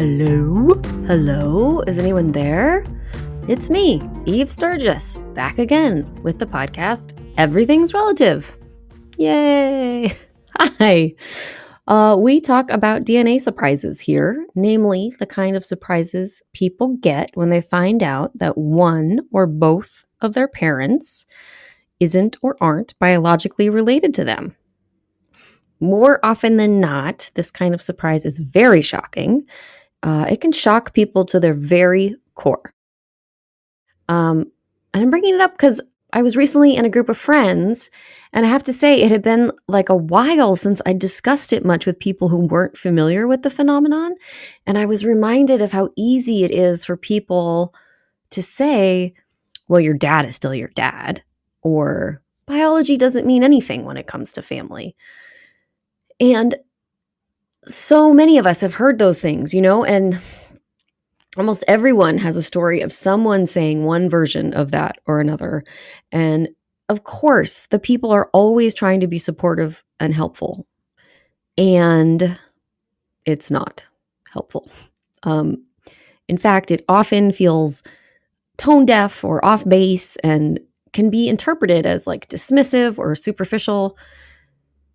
Hello? Hello? Is anyone there? It's me, Eve Sturgis, back again with the podcast, Everything's Relative. Yay! Hi! We talk about DNA surprises here, namely the kind of surprises people get when they find out that one or both of their parents isn't or aren't biologically related to them. More often than not, this kind of surprise is very shocking. It can shock people to their very core. And I'm bringing it up because I was recently in a group of friends, and I have to say it had been like a while since I discussed it much with people who weren't familiar with the phenomenon. And I was reminded of how easy it is for people to say, well, your dad is still your dad, or biology doesn't mean anything when it comes to family. And so many of us have heard those things, and almost everyone has a story of someone saying one version of that or another. And of course, the people are always trying to be supportive and helpful. And it's not helpful. In fact, it often feels tone deaf or off base and can be interpreted as like dismissive or superficial.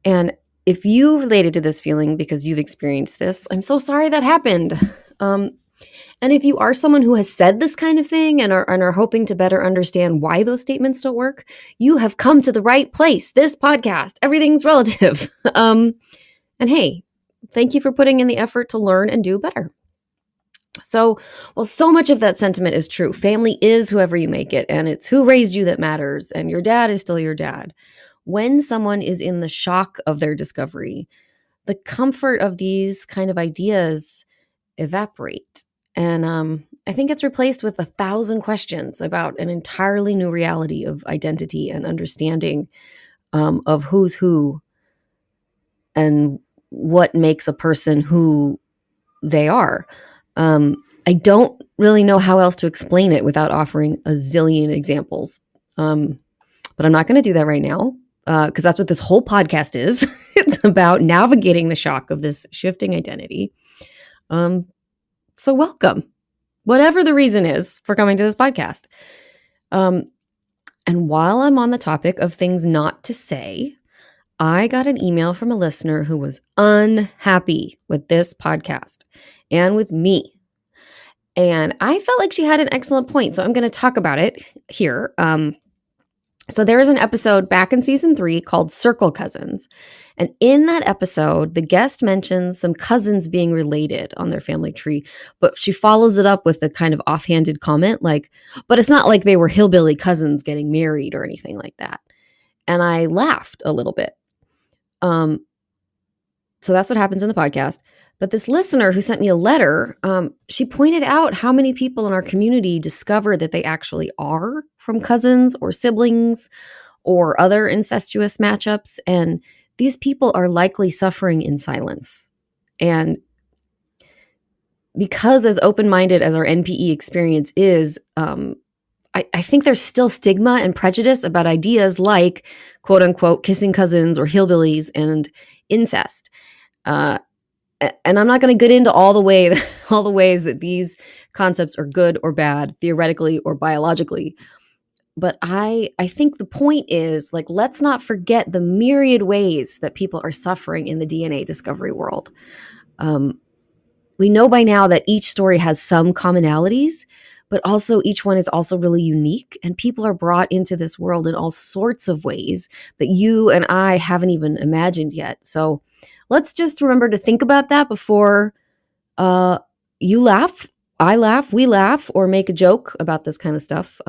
And if you related to this feeling because you've experienced this, I'm so sorry that happened. And if you are someone who has said this kind of thing and are hoping to better understand why those statements don't work, you have come to the right place. This podcast, Everything's Relative. And hey, thank you for putting in the effort to learn and do better. So much of that sentiment is true. Family is whoever you make it, and it's who raised you that matters, and your dad is still your dad. When someone is in the shock of their discovery, the comfort of these kind of ideas evaporate. And I think it's replaced with 1,000 questions about an entirely new reality of identity and understanding of who's who and what makes a person who they are. I don't really know how else to explain it without offering a zillion examples. But I'm not going to do that right now. Because that's what this whole podcast is. It's about navigating the shock of this shifting identity. So welcome, whatever the reason is for coming to this podcast. And while I'm on the topic of things not to say, I got an email from a listener who was unhappy with this podcast and with me. And I felt like she had an excellent point, so I'm going to talk about it here. So there is an episode back in season 3 called Circle Cousins. And in that episode, the guest mentions some cousins being related on their family tree, but she follows it up with a kind of offhanded comment like, but it's not like they were hillbilly cousins getting married or anything like that. And I laughed a little bit. So that's what happens in the podcast. But this listener who sent me a letter, she pointed out how many people in our community discover that they actually are from cousins or siblings or other incestuous matchups. And these people are likely suffering in silence. And because as open-minded as our MPE experience is, I think there's still stigma and prejudice about ideas like, quote unquote, kissing cousins or hillbillies and incest. And I'm not going to get into all the ways that these concepts are good or bad, theoretically or biologically. But I think the point is, like, let's not forget the myriad ways that people are suffering in the DNA discovery world. We know by now that each story has some commonalities, but also each one is also really unique. And people are brought into this world in all sorts of ways that you and I haven't even imagined yet. So let's just remember to think about that before you laugh, I laugh, we laugh, or make a joke about this kind of stuff.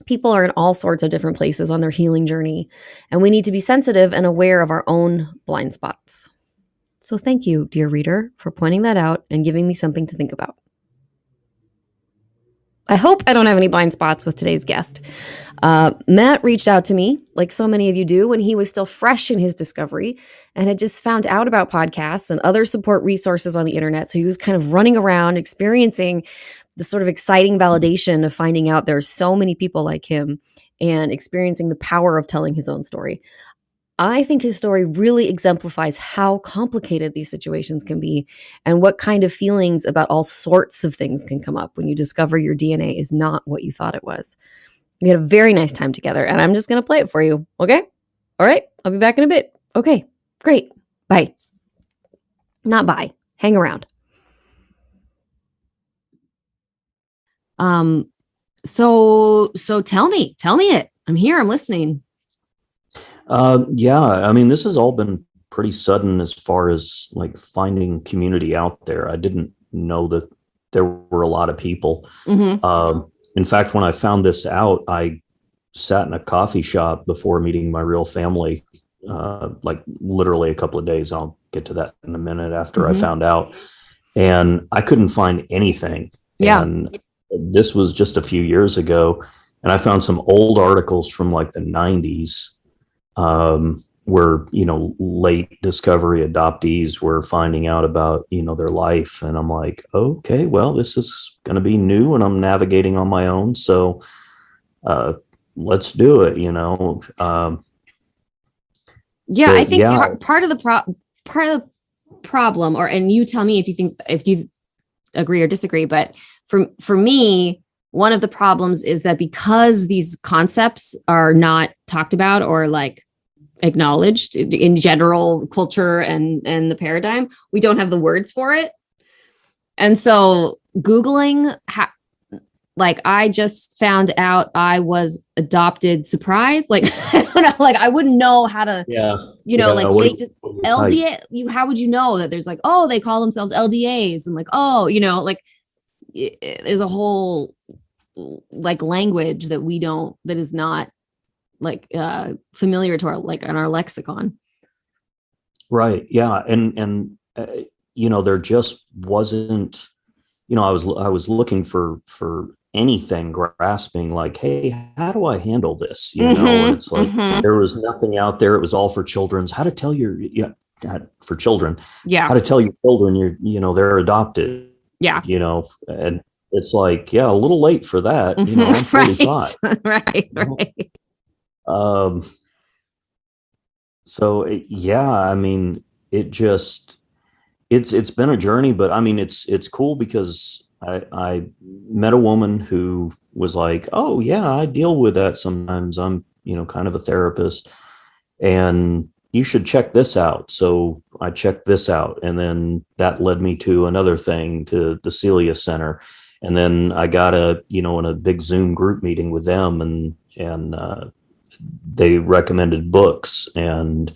People are in all sorts of different places on their healing journey, and we need to be sensitive and aware of our own blind spots. So thank you, dear reader, for pointing that out and giving me something to think about. I hope I don't have any blind spots with today's guest. Matt reached out to me, like so many of you do, when he was still fresh in his discovery and had just found out about podcasts and other support resources on the internet. So he was kind of running around experiencing the sort of exciting validation of finding out there are so many people like him and experiencing the power of telling his own story. I think his story really exemplifies how complicated these situations can be and what kind of feelings about all sorts of things can come up when you discover your DNA is not what you thought it was. We had a very nice time together, and I'm just going to play it for you. Okay? All right. I'll be back in a bit. Okay. Great. Bye. Not bye. Hang around. So tell me it. I'm here. I'm listening. Yeah, I mean, this has all been pretty sudden as far as like finding community out there. I didn't know that there were a lot of people. In fact, when I found this out, I sat in a coffee shop before meeting my real family, like literally a couple of days. I'll get to that in a minute after I found out. And I couldn't find anything. Yeah. And this was just a few years ago. And I found some old articles from like the 90s where, late discovery adoptees were finding out about, their life. And I'm like, okay, well, this is going to be new and I'm navigating on my own. So let's do it, I think part of the problem, and you tell me if you agree or disagree, but for me, one of the problems is that because these concepts are not talked about or like acknowledged in general culture and the paradigm, we don't have the words for it. And so Googling, like I just found out I was adopted, surprise. Like, I don't know, like I wouldn't know how to, LDA, how would you know that there's like, oh, they call themselves LDAs and like, oh, there's a whole like language that that is not like familiar to our lexicon. Right. Yeah. And there just wasn't, I was looking for anything grasping like, hey, how do I handle this? And it's like, there was nothing out there. It was all for children's how to tell for children. Yeah. How to tell your children they're adopted. Yeah. And it's like, yeah, a little late for that. I'm 45. Right. So yeah, I mean, it's been a journey, but I mean, it's cool because I met a woman who was like, oh yeah, I deal with that sometimes. I'm, kind of a therapist and you should check this out. So I checked this out. And then that led me to another thing, to the Celia Center. And then I got in a big Zoom group meeting with them and they recommended books, and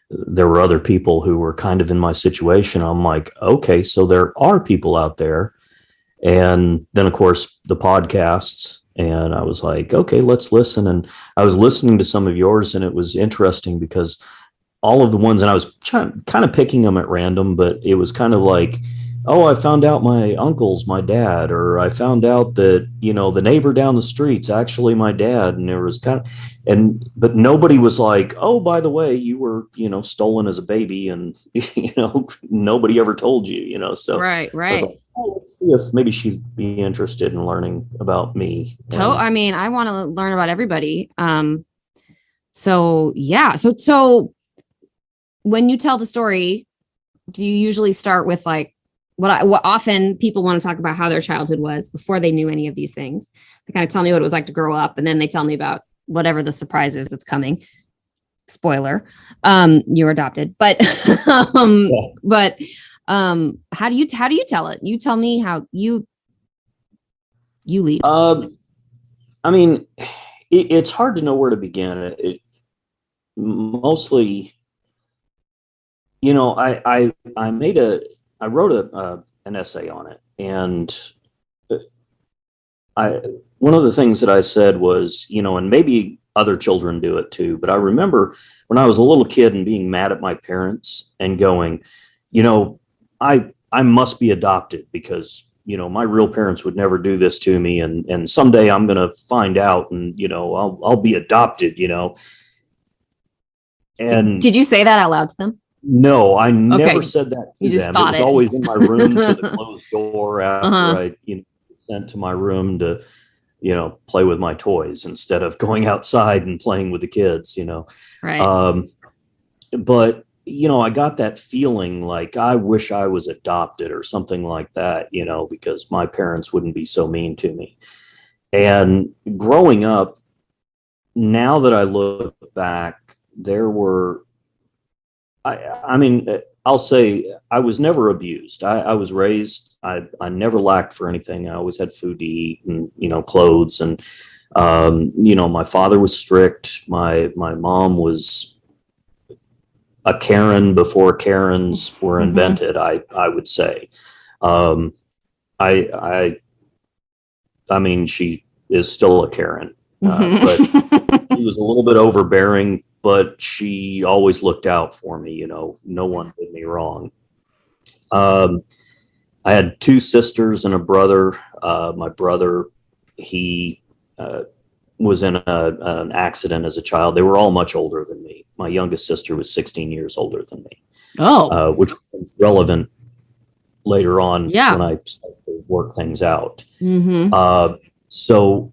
there were other people who were kind of in my situation. I'm like, okay, so there are people out there. And then of course the podcasts, and I was like, okay, let's listen. And I was listening to some of yours, and it was interesting because all of the ones, and I was kind of picking them at random, but it was kind of like, oh, I found out my uncle's my dad, or I found out that, the neighbor down the street's actually my dad. And there was but nobody was like, oh, by the way, you were, stolen as a baby and, nobody ever told you, so. Right. I was like, oh, let's see if maybe she'd be interested in learning about me. I mean, I want to learn about everybody. So yeah. So when you tell the story, do you usually start with like, what often people want to talk about how their childhood was before they knew any of these things. They kind of tell me what it was like to grow up, and then they tell me about whatever the surprise is that's coming. Spoiler, you're adopted, but how do you tell it? You tell me how you lead. I mean, it's hard to know where to begin. Mostly, I wrote an essay on it, and one of the things that I said was, and maybe other children do it too, but I remember when I was a little kid and being mad at my parents and going, I must be adopted because, my real parents would never do this to me. And someday I'm going to find out and, I'll be adopted, And did you say that out loud to them? No, I never said that to them. It was always in my room to the closed door after I sent to my room to, play with my toys instead of going outside and playing with the kids, Right. but I got that feeling like I wish I was adopted or something like that, because my parents wouldn't be so mean to me. And growing up, now that I look back, there were, I mean, I'll say I was never abused. I was raised, I never lacked for anything. I always had food to eat and, clothes. And, my father was strict. My mom was a Karen before Karens were invented, I would say. Um, I, I mean, she is still a Karen, but she was a little bit overbearing, but she always looked out for me. No one did me wrong. Um, I had two sisters and a brother. My brother, he was in an accident as a child. They were all much older than me. My youngest sister was 16 years older than me. Oh, which was relevant later on yeah. when I started to work things out. Mm-hmm. So,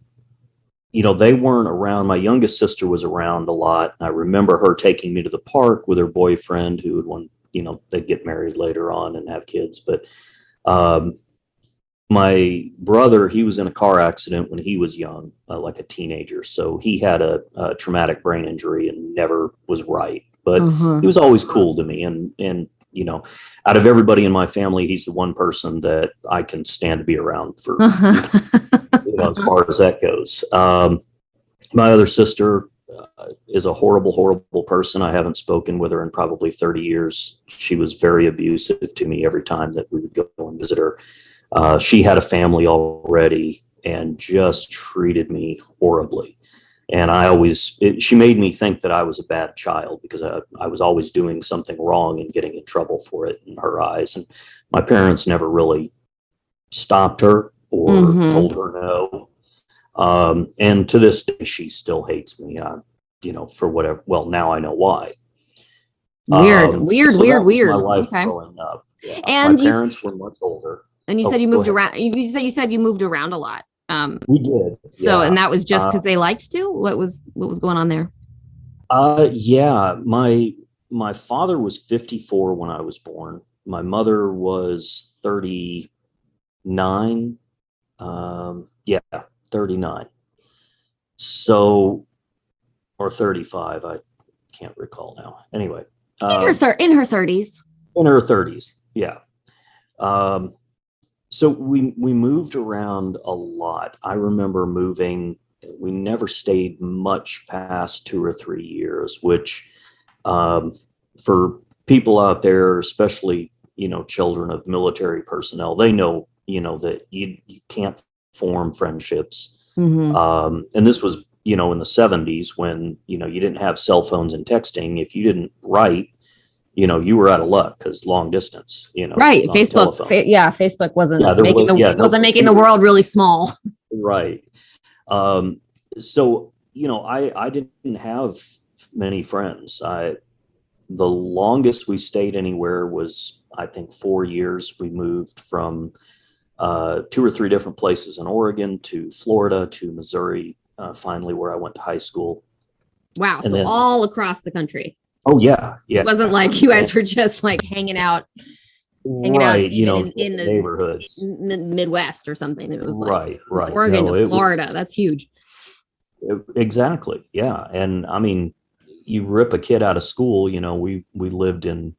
they weren't around. My youngest sister was around a lot. I remember her taking me to the park with her boyfriend who would want, they'd get married later on and have kids. But my brother, he was in a car accident when he was young, like a teenager. So he had a traumatic brain injury and never was right. But he was always cool to me. And out of everybody in my family, he's the one person that I can stand to be around for, as far as that goes. My other sister is a horrible, horrible person. I haven't spoken with her in probably 30 years. She was very abusive to me every time that we would go and visit her. She had a family already and just treated me horribly. And she made me think that I was a bad child because I was always doing something wrong and getting in trouble for it in her eyes. And my parents never really stopped her or told her no. And to this day, she still hates me, for whatever. Well, now I know why. Weird. My life growing up. Yeah. And my parents were much older. And you said you moved around. You said you moved around a lot. We did. So, and that was just because they liked to. What was going on there? Yeah, my father was 54 when I was born. My mother was 39. 39. So, or 35. I can't recall now. Anyway, in her 30s. In her 30s. Yeah. So we moved around a lot. I remember moving. We never stayed much past 2 or 3 years, which for people out there, especially, children of military personnel, they know, that you can't form friendships. And this was, in the 70s when, you didn't have cell phones and texting. If you didn't write, you were out of luck because long distance, right. Facebook. Facebook wasn't making the world really small. Right. So, I didn't have many friends. The longest we stayed anywhere was, I think, 4 years. We moved from 2 or 3 different places in Oregon to Florida to Missouri, finally, where I went to high school. Wow. And so then, all across the country. Oh, yeah. Yeah. It wasn't like you guys were just like hanging out in the neighborhoods, Midwest or something. It was like right. Oregon to Florida. That's huge. Exactly. Yeah. And I mean, you rip a kid out of school, we lived in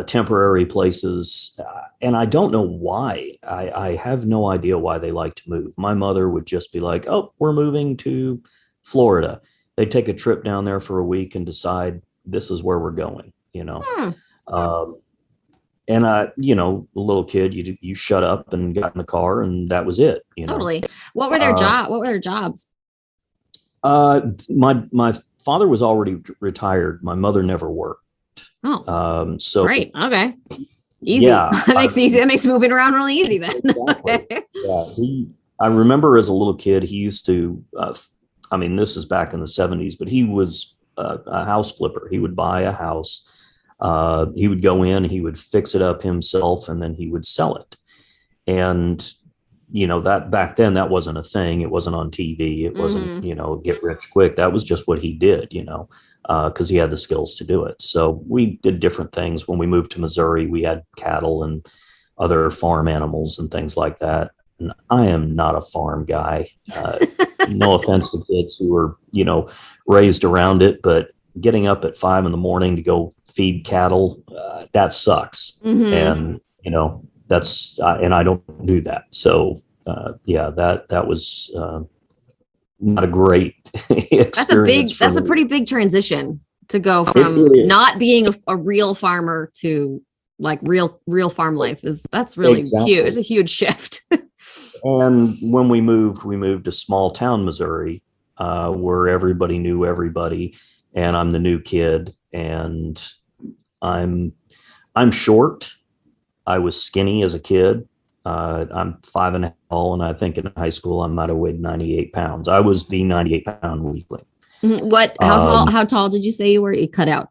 temporary places. And I don't know why. I have no idea why they like to move. My mother would just be like, oh, we're moving to Florida. They'd take a trip down there for a week and decide this is where we're going, and a little kid, you shut up and got in the car and that was it. Totally. What were their jobs? My father was already retired. My mother never worked. Oh, so great. Okay. Easy. Yeah, that makes moving around really easy then. Exactly. Yeah. I remember as a little kid, he used to, this is back in the 70s, but he was a house flipper. He would buy a house. He would go in, he would fix it up himself, and then he would sell it. And that back then that wasn't a thing. It wasn't on TV. It wasn't, get rich quick. That was just what he did, because he had the skills to do it. So we did different things. When we moved to Missouri, we had cattle and other farm animals and things like that. And I am not a farm guy. No offense to kids who were, raised around it, but getting up at 5 a.m. to go feed cattle, that sucks. And, that's, and I don't do that. So, that was not a great experience. That's a pretty big transition to go from not being a real farmer to like real farm life. That's really huge. It's a huge shift. And when we moved to small town Missouri, where everybody knew everybody, and I'm the new kid, and I'm short. I was skinny as a kid. I'm 5'5" tall, and I think in high school I might have weighed 98 pounds. I was the 98-pound weakling. How tall did you say you were? You cut out.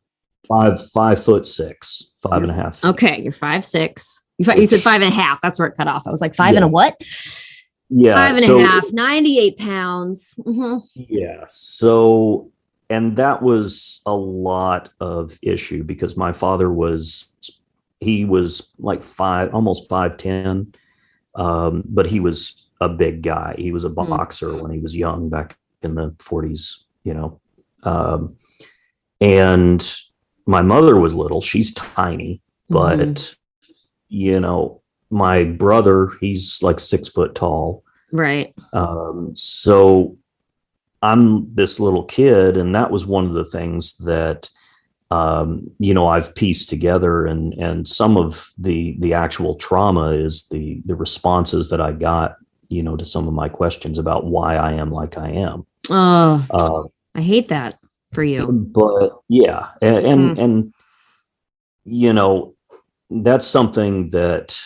5'6", 5.5. Okay, you're 5'6". You said 5.5. That's where it cut off. I was like, five and a what? Yeah, 5.5, 98 pounds. Mm-hmm. Yeah. So, and that was a lot of issue because my father was like almost 5'10", but he was a big guy. He was a boxer when he was young, back in the 40s, and my mother was little. She's tiny, but my brother, he's like 6 foot tall. Right. So I'm this little kid, and that was one of the things that, I've pieced together, and some of the actual trauma is the responses that I got, to some of my questions about why I am like I am. Oh, I hate that for you. But yeah. And that's something that,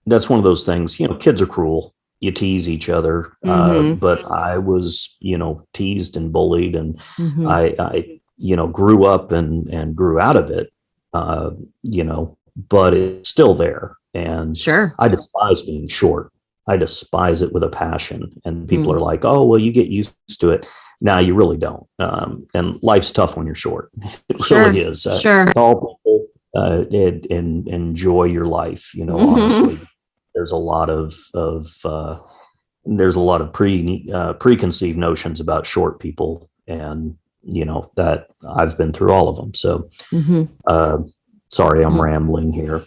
that's one of those things, kids are cruel. You tease each other. But I was, teased and bullied, and I grew up and grew out of it, but it's still there. And sure, I despise being short. I despise it with a passion. And people are like, oh, well, you get used to it. No, you really don't. And life's tough when you're short. It really is. Sure. Tall people, and enjoy your life. Honestly, there's a lot of preconceived notions about short people, and that I've been through all of them. So, sorry, I'm rambling here.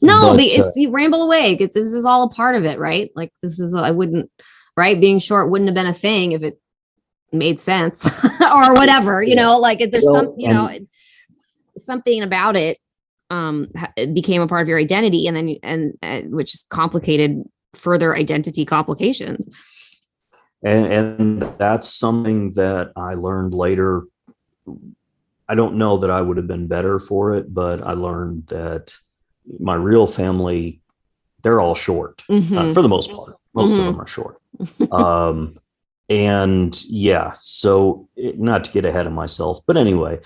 No, but you ramble away. This is all a part of it, right? Like being short wouldn't have been a thing if it made sense or whatever, like if there's something about it, it became a part of your identity, and which is complicated further identity complications. And that's something that I learned later. I don't know that I would have been better for it, but I learned that my real family, they're all short for the most part. Most of them are short. And yeah, so not to get ahead of myself, but anyway,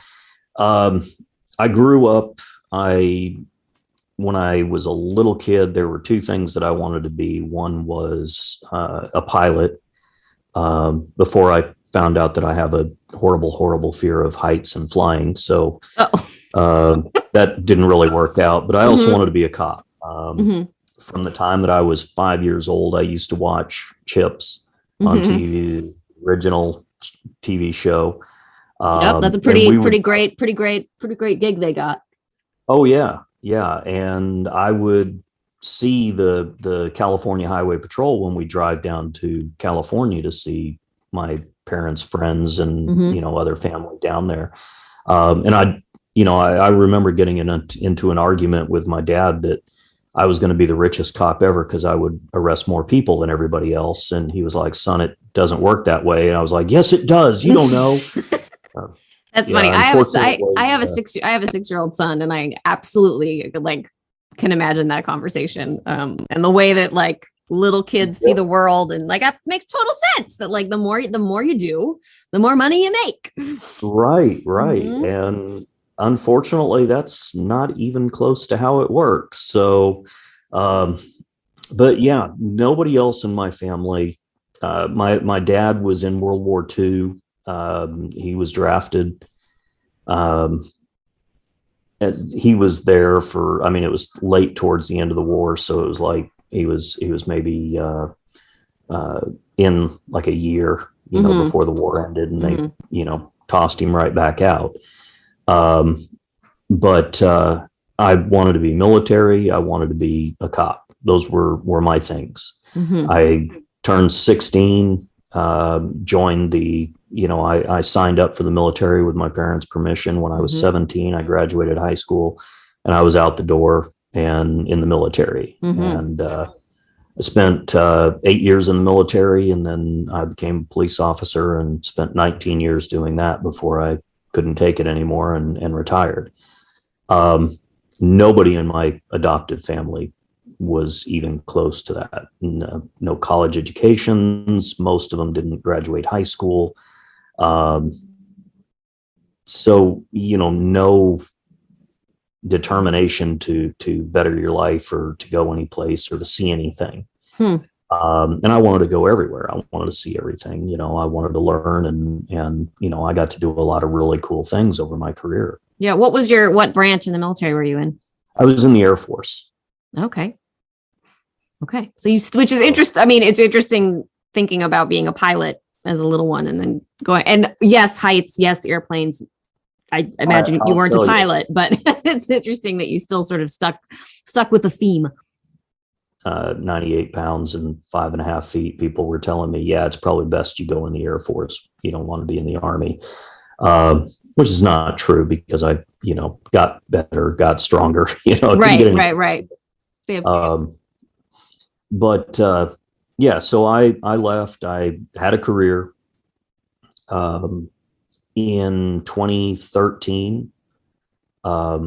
I grew up, when I was a little kid, there were two things that I wanted to be. One was a pilot, before I found out that I have a horrible, horrible fear of heights and flying. So that didn't really work out, but I also wanted to be a cop. From the time that I was 5 years old, I used to watch Chips on TV, original TV show. That's a pretty great gig they got. Oh yeah. Yeah. And I would see the California Highway Patrol when we drive down to California to see my parents' friends and, other family down there. And I remember getting into an argument with my dad that I was going to be the richest cop ever because I would arrest more people than everybody else. And he was like, son, it doesn't work that way. And I was like, yes, it does. You don't know. That's funny. I have a 6-year-old son, and I absolutely can imagine that conversation. And the way that little kids see the world, and that makes total sense that the more you do, the more money you make. Right. And unfortunately, that's not even close to how it works. So, But yeah, nobody else in my family. My dad was in World War II. He was drafted. Um, he was there for. I mean, it was late towards the end of the war, so it was like he was maybe uh, in like a year, before the war ended, and they tossed him right back out. Um, but I wanted to be military. I wanted to be a cop. Those were my things. I turned 16, joined I signed up for the military with my parents' permission when I was 17. I graduated high school and I was out the door and in the military. And I spent 8 years in the military, and then I became a police officer and spent 19 years doing that before I couldn't take it anymore and retired. Nobody in my adopted family was even close to that. No college educations. Most of them didn't graduate high school. So, no determination to better your life or to go any place or to see anything. And I wanted to go everywhere. I wanted to see everything. I wanted to learn, and I got to do a lot of really cool things over my career. Yeah. What branch in the military were you in? I was in the Air Force. Okay. So which is interesting. I mean, it's interesting thinking about being a pilot as a little one and then going, and yes, heights, yes, airplanes. I imagine you weren't a pilot, but it's interesting that you still sort of stuck with the theme. 98 pounds and 5.5 feet. People were telling me, yeah, it's probably best you go in the Air Force. You don't want to be in the Army, which is not true because I, got better, got stronger. Right. But yeah, so I left. I had a career. In 2013, I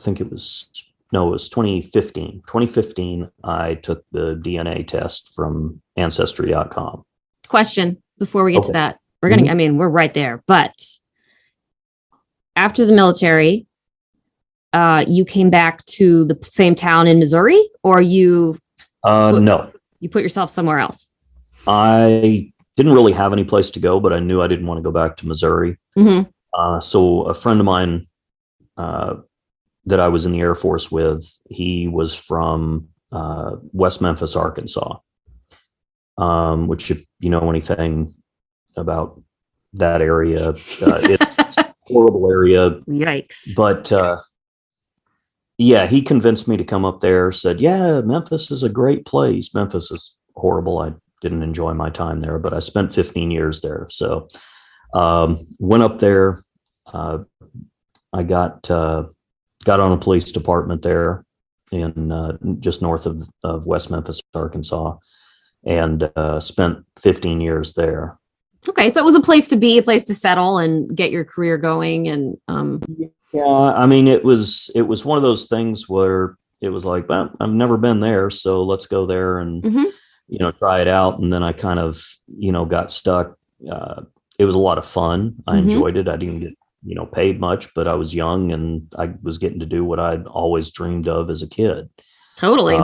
think it was 2015. 2015, I took the DNA test from Ancestry.com. Question before we get to that. We're right there. But after the military, you came back to the same town in Missouri, or you? No. You put yourself somewhere else? I didn't really have any place to go, but I knew I didn't want to go back to Missouri. So a friend of mine that I was in the Air Force with, he was from West Memphis, Arkansas, which, if you know anything about that area, it's a horrible area. Yikes. But yeah, he convinced me to come up there, said, yeah, Memphis is a great place. Memphis is horrible. I didn't enjoy my time there, but I spent 15 years there. So went up there. I got on a police department there in just north of West Memphis, Arkansas, and spent 15 years there. Okay, so it was a place to be, a place to settle and get your career going. And yeah, I mean, it was one of those things where it was like, well, I've never been there, so let's go there and try it out. And then I kind of got stuck. It was a lot of fun. I enjoyed it. I didn't get paid much, but I was young and I was getting to do what I'd always dreamed of as a kid. Totally.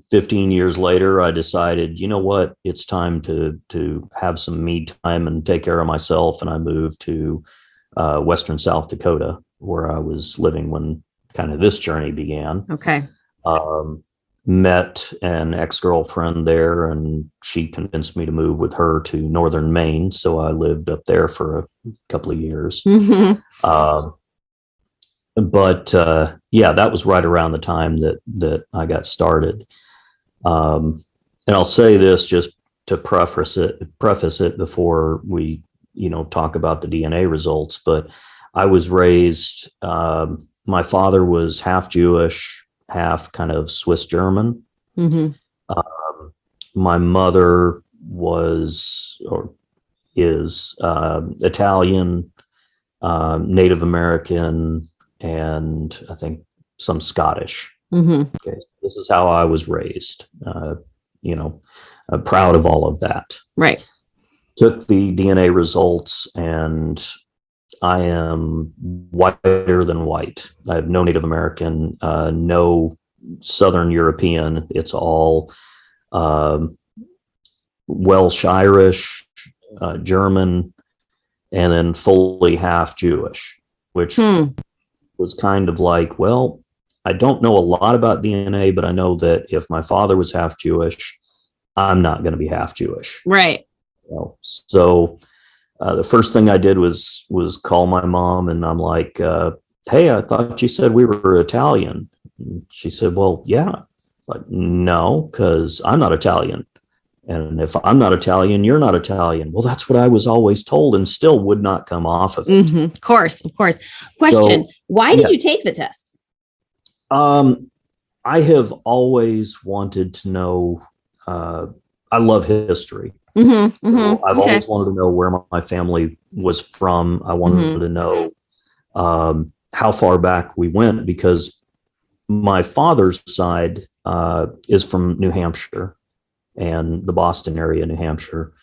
15 years later, I decided, you know what, it's time to have some me time and take care of myself. And I moved to Western South Dakota, where I was living when kind of this journey began. Okay. Met an ex-girlfriend there, and she convinced me to move with her to northern Maine. So I lived up there for a couple of years. But yeah, that was right around the time that I got started. And I'll say this just to preface it before we talk about the DNA results. But I was raised. My father was half Jewish, half kind of Swiss German. My mother was or is Italian, Native American, and I think some Scottish. Okay, so this is how I was raised. I'm proud of all of that. Right. Took the DNA results, and I am whiter than white. I have no Native American, no Southern European. It's all um, Welsh, Irish, German, and then fully half Jewish, which was kind of like, well, I don't know a lot about DNA, but I know that if my father was half Jewish, I'm not going to be half Jewish. Right. So the first thing I did was call my mom, and I'm like, hey, I thought you said we were Italian. And she said, well, yeah. Like, no, because I'm not Italian. And if I'm not Italian, you're not Italian. Well, that's what I was always told, and still would not come off of it. Of course. Question, why did you take the test? I have always wanted to know. I love history. So I've always wanted to know where my family was from. I wanted to know how far back we went, because my father's side is from New Hampshire and the Boston area, New Hampshire.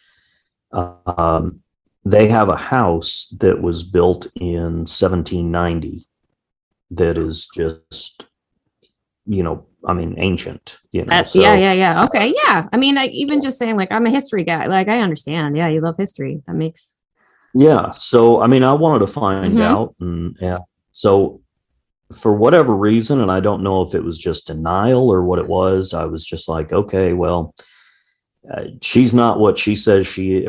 They have a house that was built in 1790 that is just, ancient. So, yeah. Okay, yeah. I mean, like, even just saying, like, I'm a history guy. Like, I understand. Yeah, you love history. That makes. Yeah. So, I mean, I wanted to find out, and so for whatever reason, and I don't know if it was just denial or what it was, I was just like, okay, well, she's not what she says she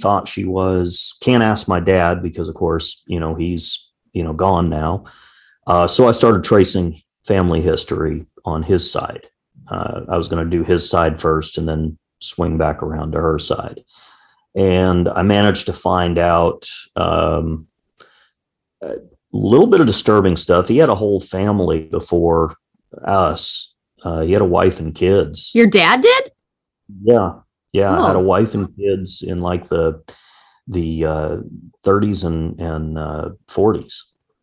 thought she was. Can't ask my dad because, of course, he's gone now. So I started tracing family history on his side. I was going to do his side first and then swing back around to her side. And I managed to find out a little bit of disturbing stuff. He had a whole family before us. He had a wife and kids. Your dad did? Yeah. Oh. I had a wife and kids in like the 30s and 40s.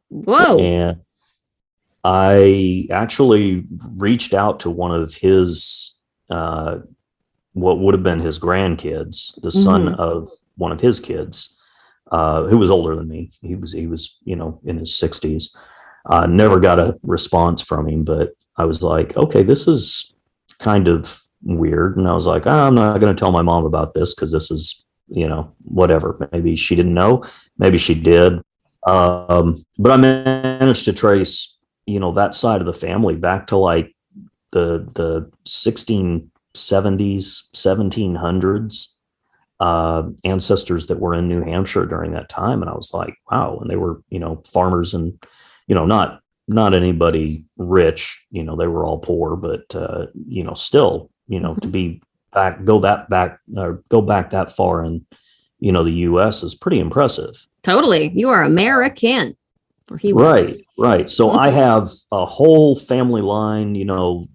Whoa. And I actually reached out to one of his, what would have been his grandkids, the son of one of his kids, who was older than me. He was, in his 60s. Never got a response from him, but I was like, okay, this is kind of weird. And I was like, I'm not going to tell my mom about this, because this is, whatever. Maybe she didn't know. Maybe she did. But I managed to trace, that side of the family back to like the 1670s, 1700s, ancestors that were in New Hampshire during that time. And I was like, wow. And they were, farmers, and, not anybody rich, they were all poor, but, still, to be go back that far in, the US is pretty impressive. Totally. You are American. Right. So I have a whole family line,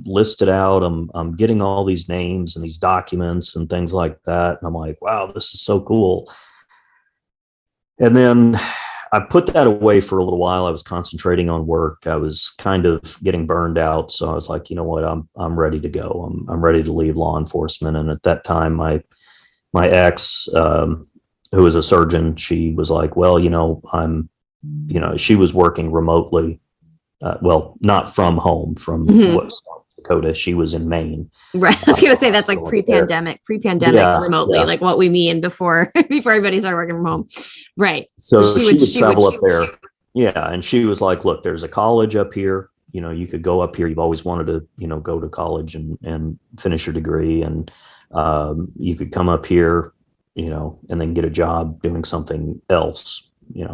listed out. I'm getting all these names and these documents and things like that. And I'm like, wow, this is so cool. And then I put that away for a little while. I was concentrating on work. I was kind of getting burned out. So I was like, you know what, I'm ready to go. I'm ready to leave law enforcement. And at that time, my ex, who was a surgeon, she was like, well, she was working remotely. Not from home, from South Dakota. She was in Maine. Right. I was going to say that's like pre-pandemic remotely, like what we mean before everybody started working from home. Right. So she would travel up there. Yeah. And she was like, look, there's a college up here. You could go up here. You've always wanted to, go to college and finish your degree. And you could come up here, and then get a job doing something else,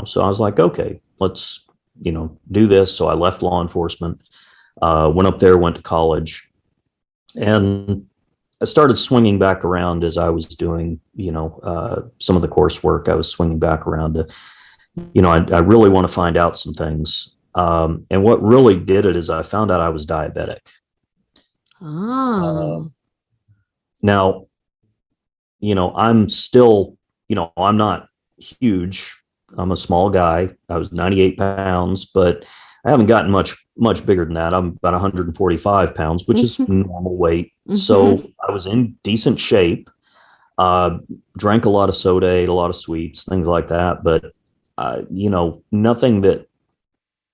So I was like, okay, let's, do this. So I left law enforcement, went up there, went to college, and I started swinging back around as I was doing, some of the coursework. I was swinging back around to, I really want to find out some things. And what really did it is I found out I was diabetic. Oh. Now, I'm still, I'm not huge. I'm a small guy. I was 98 pounds, but I haven't gotten much bigger than that. I'm about 145 pounds, which is normal weight. So I was in decent shape, drank a lot of soda, ate a lot of sweets, things like that. But, nothing that,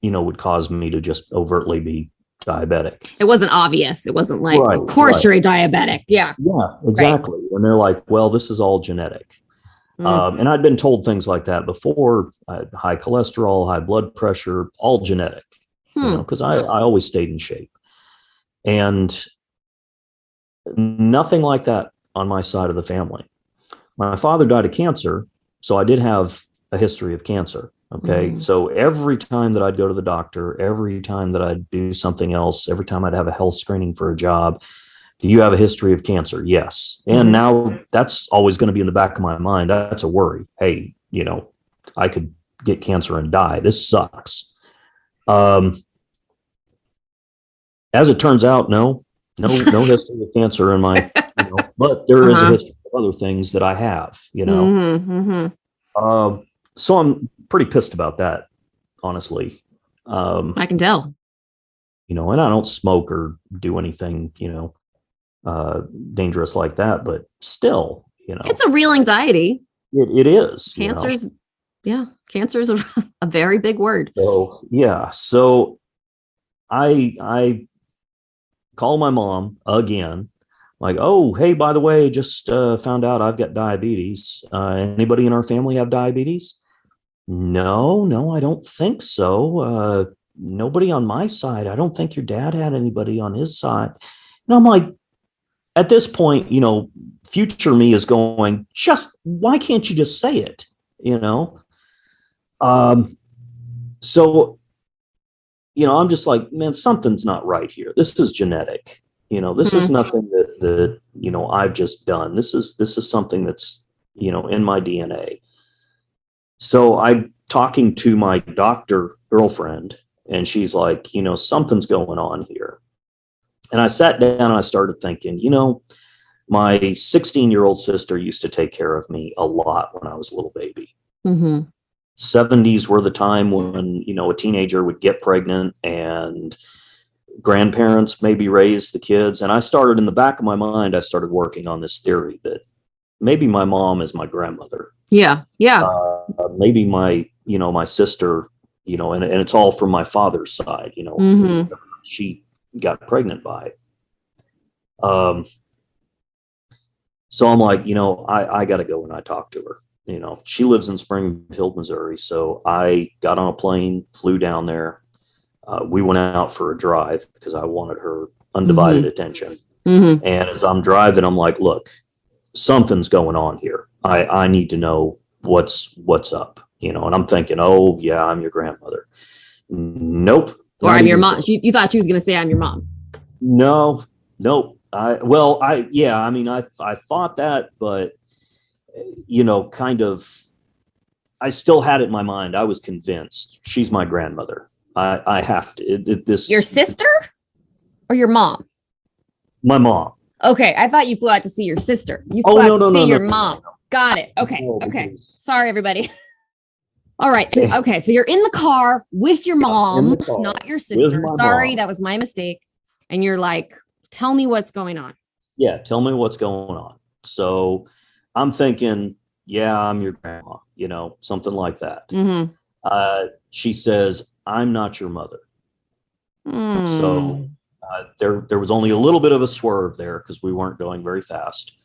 would cause me to just overtly be diabetic. It wasn't obvious. It wasn't like, Right, of course right. you're a diabetic. Yeah. Yeah, exactly. Right. And they're like, well, this is all genetic. And I'd been told things like that before, high cholesterol, high blood pressure, all genetic, because I always stayed in shape. And nothing like that on my side of the family. My father died of cancer, so I did have a history of cancer. Okay. So every time that I'd go to the doctor, every time that I'd do something else, every time I'd have a health screening for a job, do you have a history of cancer? Yes. And now that's always going to be in the back of my mind. That's a worry. Hey, I could get cancer and die. This sucks. As it turns out, no history of cancer in my, but there is a history of other things that I have, so I'm pretty pissed about that, honestly. I can tell. And I don't smoke or do anything, dangerous like that, but still, it's a real anxiety. It is. Cancer's a very big word. So yeah. So I call my mom again, like, oh, hey, by the way, just found out I've got diabetes. Anybody in our family have diabetes? No, I don't think so. Nobody on my side. I don't think your dad had anybody on his side. And I'm like, at this point, future me is going, just why can't you just say it? So, I'm just like, man, something's not right here. This is genetic. This is nothing that I've just done. This is something that's, in my DNA. So I'm talking to my doctor girlfriend, and she's like, something's going on here. And I sat down and I started thinking, my 16-year-old sister used to take care of me a lot when I was a little baby. 70s were the time when, a teenager would get pregnant and grandparents maybe raise the kids. And I started, in the back of my mind, I started working on this theory that maybe my mom is my grandmother. Yeah. Yeah. Maybe my sister, and it's all from my father's side, she got pregnant by. So I'm like, I got to go and I talk to her. She lives in Springfield, Missouri. So I got on a plane, flew down there. We went out for a drive because I wanted her undivided attention. And as I'm driving, I'm like, look, something's going on here. I need to know what's up, and I'm thinking, oh yeah, I'm your grandmother. Nope. Or I'm your mom. You thought she was going to say I'm your mom. No, nope. I thought that, but kind of, I still had it in my mind. I was convinced she's my grandmother. I have to, your sister or your mom? My mom. Okay. I thought you flew out to see your sister. You flew out to see your mom. Got it. Okay. No, okay. Sorry, everybody. All right. So you're in the car with your mom, not your sister. Sorry, that was my mistake. And you're like, tell me what's going on. Yeah, tell me what's going on. So I'm thinking, yeah, I'm your grandma, something like that. She says, I'm not your mother. So there was only a little bit of a swerve there because we weren't going very fast.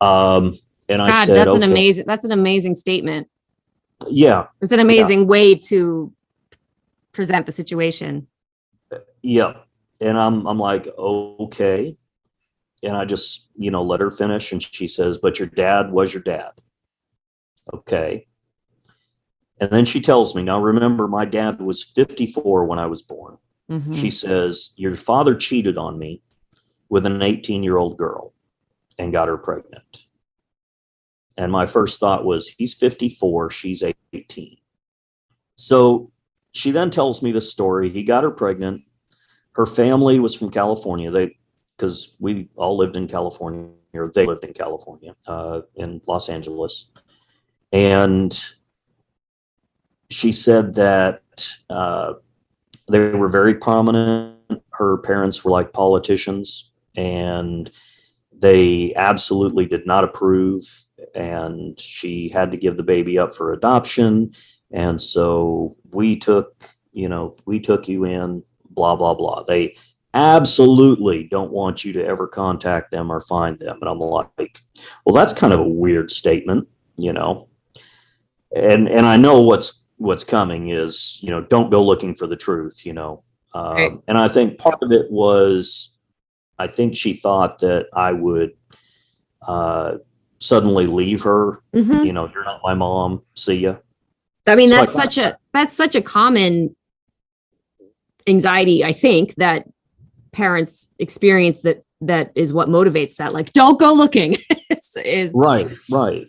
And I said, that's an amazing statement. Yeah. It's an amazing way to present the situation. Yeah. And I'm like, okay. And I just, let her finish. And she says, but your dad was your dad. Okay. And then she tells me, now remember, my dad was 54 when I was born. She says, your father cheated on me with an 18-year-old girl and got her pregnant. And my first thought was, he's 54, she's 18. So she then tells me the story. He got her pregnant. Her family was from California. Because we all lived in California, or they lived in California, in Los Angeles. And she said that they were very prominent. Her parents were like politicians, and they absolutely did not approve. And she had to give the baby up for adoption. And so we took you in, blah, blah, blah. They absolutely don't want you to ever contact them or find them. And I'm like, well, that's kind of a weird statement, you know. And I know what's coming is, you know, don't go looking for the truth, you know. Right. And I think part of it was, I think she thought that I would uh, suddenly leave her. You Mm-hmm. know, you're not my mom. See ya. I mean, So I that's such a common anxiety, I think, that parents experience, that is what motivates that. Like, don't go looking. Is right,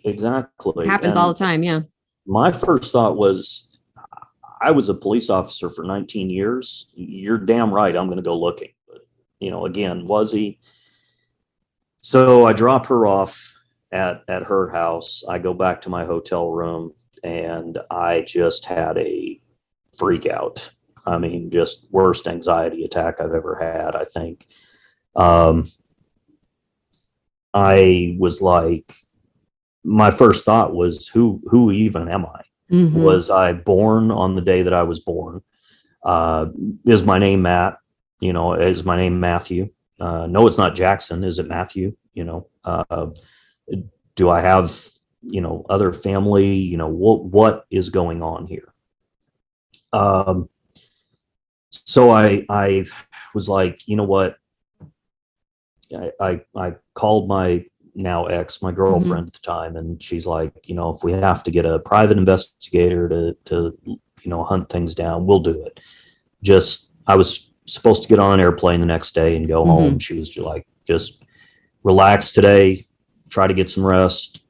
exactly. happens all And the time. Yeah. my first thought was, I was a police officer for 19 years. You're damn right. I'm going to go looking. But, you know, again, was he? So I drop her off at her house. I go back to my hotel room and I just had a freak out. I mean, just worst anxiety attack I've ever had, I think. Um, I was like, my first thought was, who even am I? Mm-hmm. Was I born on the day that I was born? Uh, is my name Matt? You know, is my name Matthew? No, it's not Jackson. Is it Matthew? You know, do I have, you know, other family? You know, what is going on here? Um, so I was like, you know what? I called my now ex, my Mm-hmm. girlfriend at the time, and she's like, you know, if we have to get a private investigator to you know, hunt things down, we'll do it. Just, I was supposed to get on an airplane the next day and go home. Mm-hmm. She was just like, just relax today, try to get some rest,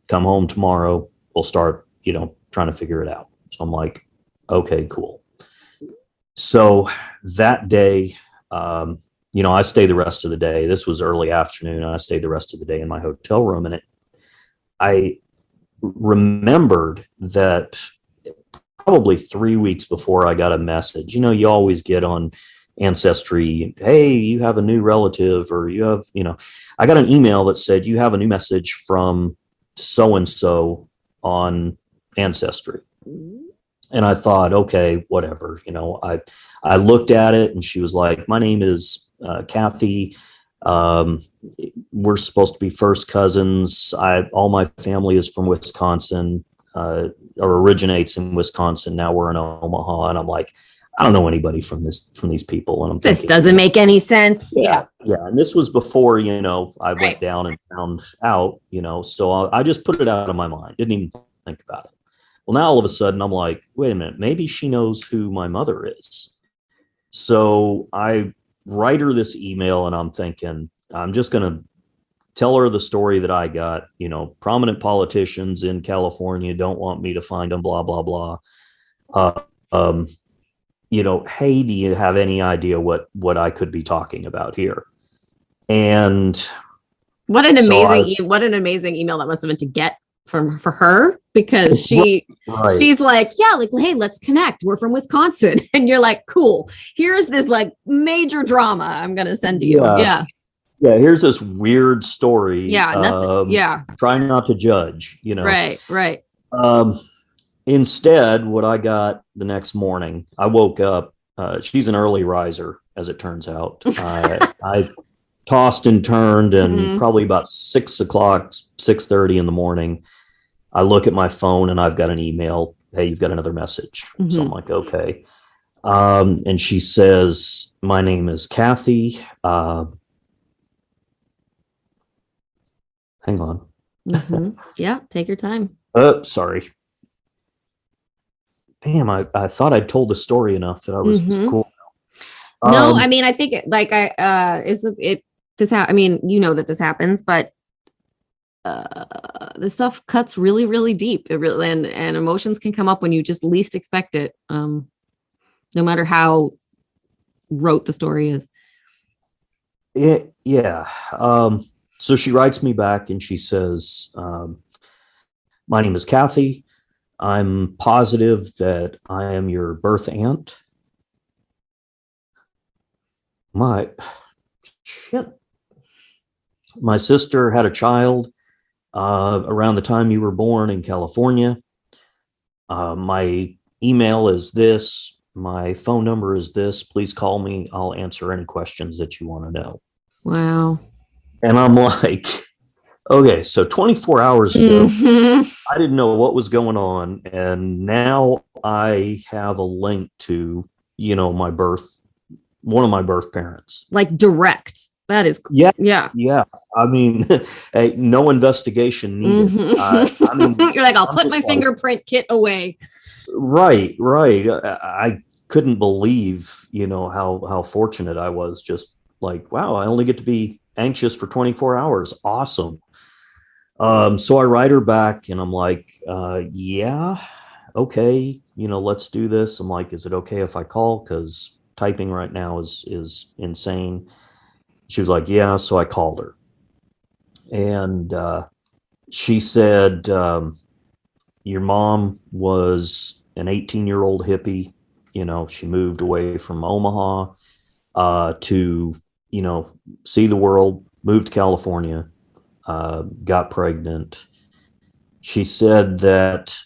come home tomorrow. We'll start, you know, trying to figure it out. So I'm like, okay, cool. So that day, you know, I stayed the rest of the day. This was early afternoon. I stayed the rest of the day in my hotel room, and I remembered that probably 3 weeks before I got a message. You know, you always get on Ancestry, hey, you have a new relative, or you have, you know, I got an email that said you have a new message from so and so on Ancestry. And I thought, okay, whatever. You know, I looked at it, and she was like, my name is Kathy. Um, we're supposed to be first cousins. All my family is from Wisconsin, or originates in Wisconsin. Now we're in Omaha, and I'm like, I don't know anybody from these people. And I'm This thinking, doesn't make any sense. Yeah. yeah. And this was before, you know, I went Right. down and found out, you know, so I just put it out of my mind. Didn't even think about it. Well, now all of a sudden I'm like, wait a minute, maybe she knows who my mother is. So I write her this email, and I'm thinking, I'm just going to tell her the story that I got. You know, prominent politicians in California don't want me to find them, blah, blah, blah. Uh, um, you know, hey, do you have any idea what I could be talking about here? And so What an amazing email that must have been to get from for her, because right, she's like, yeah, like, hey, let's connect. We're from Wisconsin. And you're like, cool. Here's this like major drama I'm gonna send to you. yeah, Yeah. yeah. Here's this weird story. Yeah. Nothing. Yeah. Trying not to judge, you know. Right. Right. Um, Instead, what I got the next morning, I woke up. She's an early riser, as it turns out. I tossed and turned, and Mm-hmm. probably about 6 o'clock, 6:30 in the morning, I look at my phone and I've got an email. Hey, you've got another message. So I'm Mm-hmm. like, okay. And she says, my name is Kathy. Hang on. Mm-hmm. Yeah. Take your time. Sorry. Damn, I thought I'd told the story enough that I was Mm-hmm. cool. No, I Um, mean, I think like this I mean, you know that this happens, but this stuff cuts really, really deep. It really, and emotions can come up when you just least expect it. No matter how rote the story is. yeah. So she writes me back and she says, my name is Kathy. I'm positive that I am your birth aunt. My shit. My sister had a child around the time you were born in California. My email is this. My phone number is this. Please call me. I'll answer any questions that you want to know. Wow. And I'm like, okay, so 24 hours ago, I didn't know what was going on. And now I have a link to, one of my birth parents. Like direct. That is, Yeah. yeah. Yeah. I mean, hey, no investigation needed. You're like, I'll put my like, fingerprint kit away. Right. I couldn't believe, how fortunate I was. Just like, wow, I only get to be anxious for 24 hours. Awesome. So I write her back and I'm like, yeah, okay, let's do this. I'm like, is it okay if I call? Because typing right now is insane. She was like, yeah. So I called her and she said, your mom was an 18-year-old hippie. She moved away from Omaha to, see the world, moved to California, got pregnant. She said that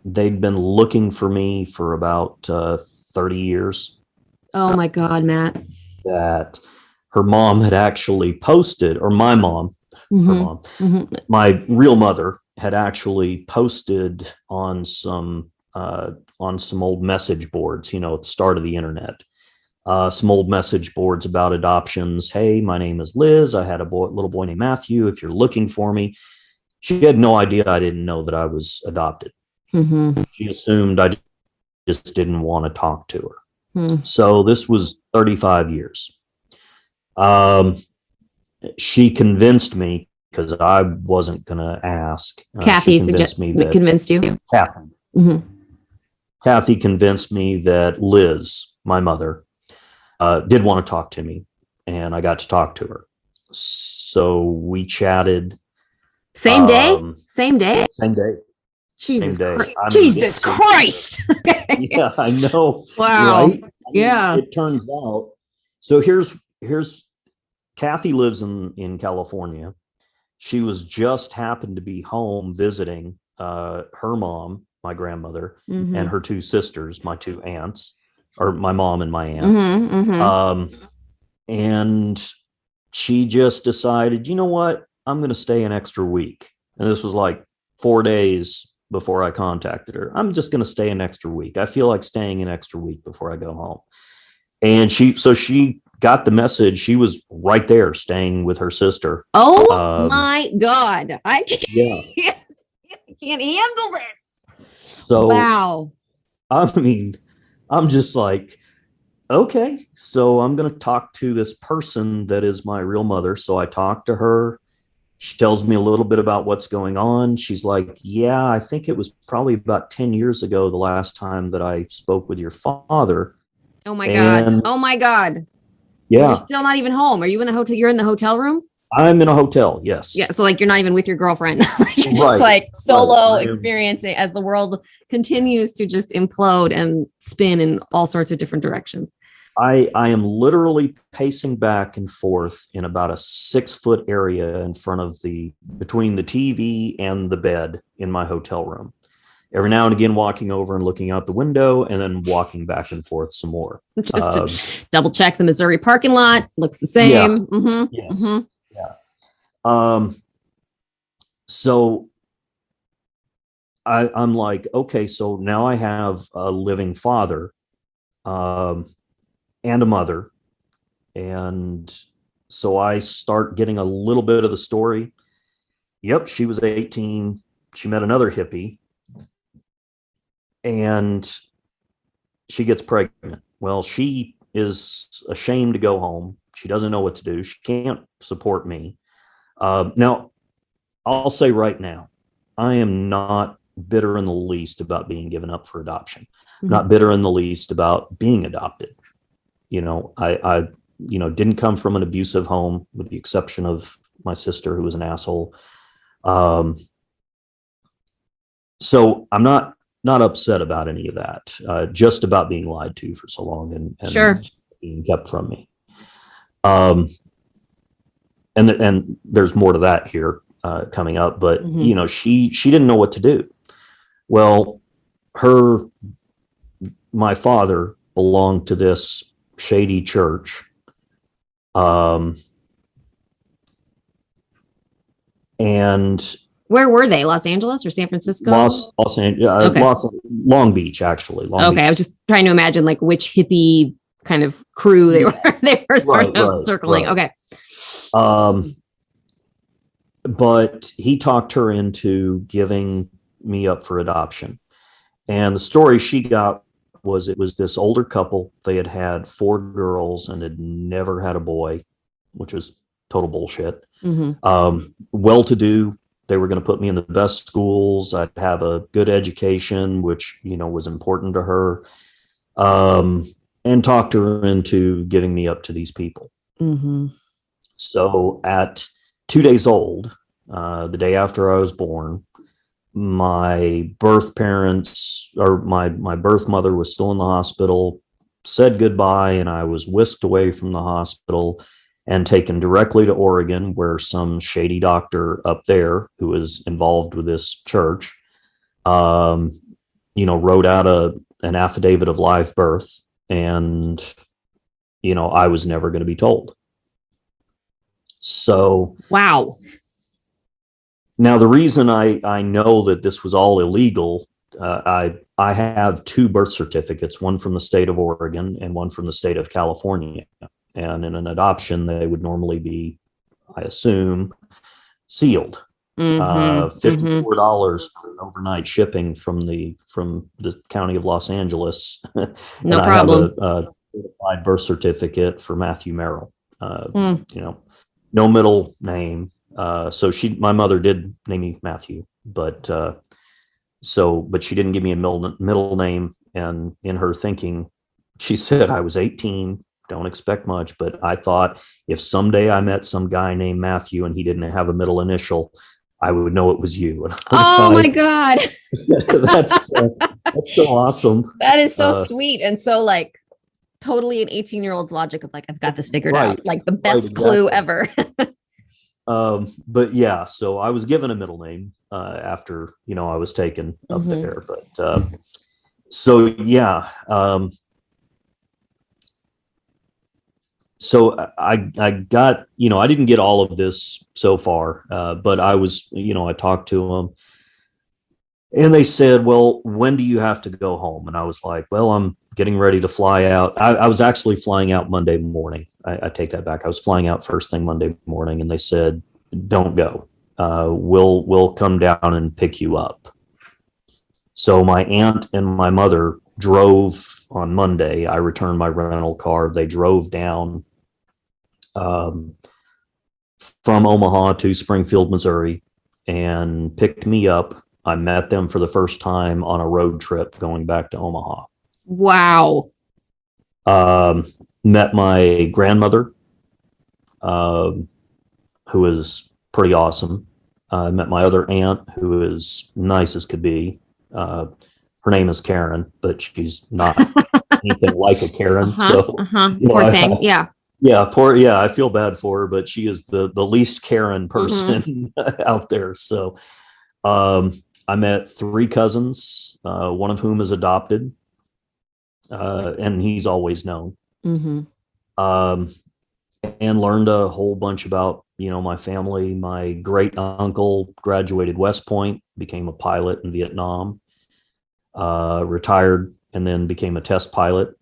they'd been looking for me for about 30 years. Oh my God, Matt. That her mom had actually posted, or my mom, my real mother had actually posted on some old message boards, at the start of the internet. Some old message boards about adoptions. Hey, my name is Liz. I had a little boy named Matthew. If you're looking for me. She had no idea I didn't know that I was adopted. She assumed I just didn't want to talk to her. So this was 35 years. She convinced me, because I wasn't going to ask. Kathy convinced you? Kathy. Kathy convinced me that Liz, my mother, did want to talk to me, and I got to talk to her. So we chatted. Same day? Same day? Same day. Jesus Christ. Jesus Christ. Yeah, I know. Wow. Right? Yeah. It turns out. So here's Kathy lives in California. She was just happened to be home visiting her mom, my grandmother, and her two sisters, my two aunts, or my mom and my aunt. And she just decided, you know what? I'm going to stay an extra week. And this was like 4 days before I contacted her. I'm just going to stay an extra week. I feel like staying an extra week before I go home. And she got the message. She was right there staying with her sister. Oh my God. I can't handle this. So, wow. I mean, I'm just like, okay, so I'm going to talk to this person that is my real mother. So I talked to her. She tells me a little bit about what's going on. She's like, yeah, I think it was probably about 10 years ago, the last time that I spoke with your father. Oh my God. Oh my God. Yeah. You're still not even home. Are you in the hotel? You're in the hotel room? I'm in a hotel. Yes. Yeah. So like, you're not even with your girlfriend. You're just like solo experiencing as the world continues to just implode and spin in all sorts of different directions. I am literally pacing back and forth in about a 6-foot area in front of between the TV and the bed in my hotel room. Every now and again, walking over and looking out the window, and then walking back and forth some more. Just to double check the Missouri parking lot. Looks the same. Yeah. Yes. Yeah. So I'm like, okay, so now I have a living father. And a mother. And so I start getting a little bit of the story. Yep, she was 18. She met another hippie. And she gets pregnant. Well, she is ashamed to go home. She doesn't know what to do. She can't support me. Now, I'll say right now, I am not bitter in the least about being given up for adoption. Not bitter in the least about being adopted. I didn't come from an abusive home, with the exception of my sister, who was an asshole. So I'm not upset about any of that. Just about being lied to for so long and sure, being kept from me. And there's more to that here coming up. But she didn't know what to do. Well, her my father belonged to this shady church. And where were they? Los Angeles or San Francisco? Los Angeles, okay. Long Beach, actually. Okay, I was just trying to imagine like which hippie kind of crew they were sort of circling. Right. Okay. But he talked her into giving me up for adoption. And the story she got was it was this older couple. They had had 4 girls and had never had a boy, which was total bullshit. Well-to-do. They were going to put me in the best schools. I'd have a good education, which, was important to her. And talked her into giving me up to these people. So at 2 days old, the day after I was born, my birth parents, or my birth mother, was still in the hospital, said goodbye, and I was whisked away from the hospital and taken directly to Oregon, where some shady doctor up there who was involved with this church, wrote out an affidavit of live birth. And, I was never going to be told. So, wow. Now, the reason I know that this was all illegal, I have 2 birth certificates, one from the state of Oregon and one from the state of California. And in an adoption, they would normally be, I assume, sealed. $54 for an overnight shipping from the county of Los Angeles. No problem. I have a certified birth certificate for Matthew Merrill. No middle name. So my mother did name me Matthew, but she didn't give me a middle name. And in her thinking, she said I was 18. Don't expect much, but I thought if someday I met some guy named Matthew and he didn't have a middle initial, I would know it was you. My God. That's so awesome. That is so sweet. And so like totally an 18-year-old's logic of like, I've got this figured out, like the best clue ever. But yeah, so I was given a middle name after, I was taken up there. But so yeah. So I got, I didn't get all of this so far, but I was, I talked to them and they said, well, when do you have to go home? And I was like, well, I'm getting ready to fly out. I was actually flying out Monday morning. I take that back. I was flying out first thing Monday morning, and they said, don't go. We'll come down and pick you up. So my aunt and my mother drove on Monday. I returned my rental car. They drove down from Omaha to Springfield, Missouri, and picked me up. I met them for the first time on a road trip going back to Omaha. Wow. Met my grandmother, who is pretty awesome. Met my other aunt, who is nice as could be. Her name is Karen, but she's not anything like a Karen. Poor thing. Yeah. Yeah. Poor. Yeah. I feel bad for her, but she is the least Karen person out there. So, I met 3 cousins, one of whom is adopted. And he's always known. And learned a whole bunch about, my family. My great uncle graduated West Point, became a pilot in Vietnam, retired, and then became a test pilot,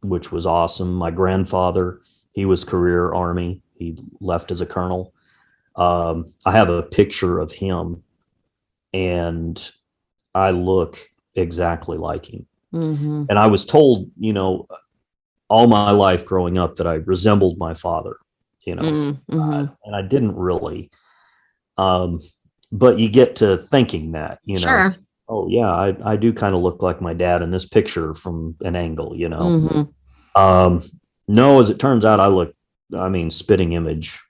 which was awesome. My grandfather, he was career Army. He left as a colonel. I have a picture of him, and I look exactly like him. And I was told, all my life growing up that I resembled my father, and I didn't really. But you get to thinking that, Sure. Oh yeah, I do kind of look like my dad in this picture from an angle, No, as it turns out, I look, spitting image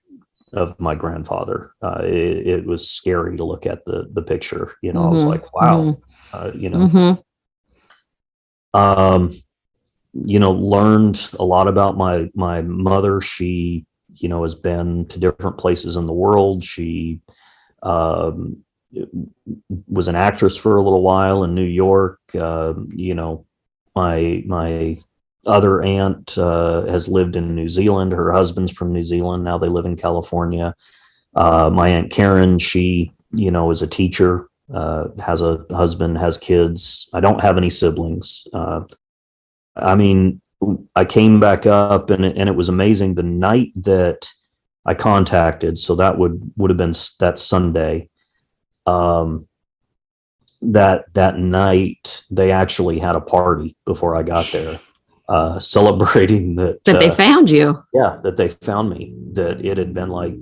of my grandfather. It was scary to look at the picture, I was like, wow, learned a lot about my mother. She, has been to different places in the world. She was an actress for a little while in New York. My other aunt has lived in New Zealand. Her husband's from New Zealand. Now they live in California. My Aunt Karen, she, is a teacher, has a husband, has kids. I don't have any siblings. I mean, I came back up and it was amazing. The night that I contacted, so that would have been that Sunday. That night they actually had a party before I got there, celebrating that they found you. Yeah, that they found me. That it had been like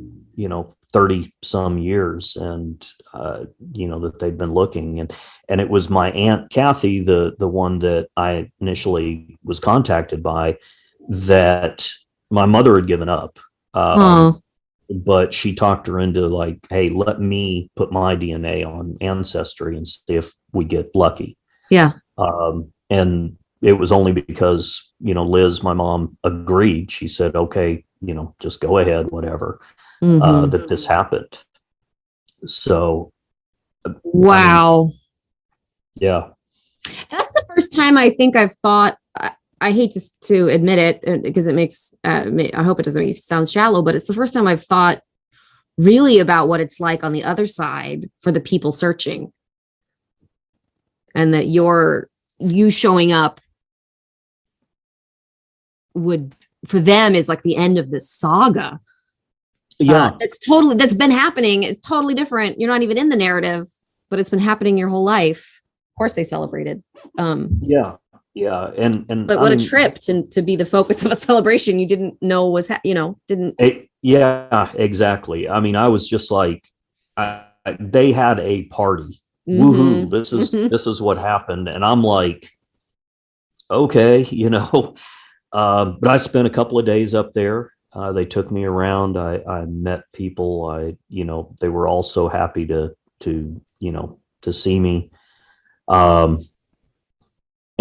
30 some years, and that they'd been looking, and it was my Aunt Kathy, the one that I initially was contacted by, that my mother had given up. But she talked her into like, hey, let me put my DNA on Ancestry and see if we get lucky. Yeah. And it was only because, Liz, my mom, agreed. She said, okay, just go ahead, whatever, that this happened. So. Wow. I mean, yeah. That's the first time I think I've thought, I hate to admit it because it makes, I hope it doesn't make it sound shallow, but it's the first time I've thought really about what it's like on the other side for the people searching. And that you showing up would, for them, is like the end of this saga. Yeah. That's been happening. It's totally different. You're not even in the narrative, but it's been happening your whole life. Of course they celebrated. Yeah. Yeah. But what a trip to be the focus of a celebration you didn't know was, yeah, exactly. I mean, I was just like, they had a party. Woohoo. This is what happened. And I'm like, okay, but I spent a couple of days up there. They took me around. I met people. They were all so happy to see me.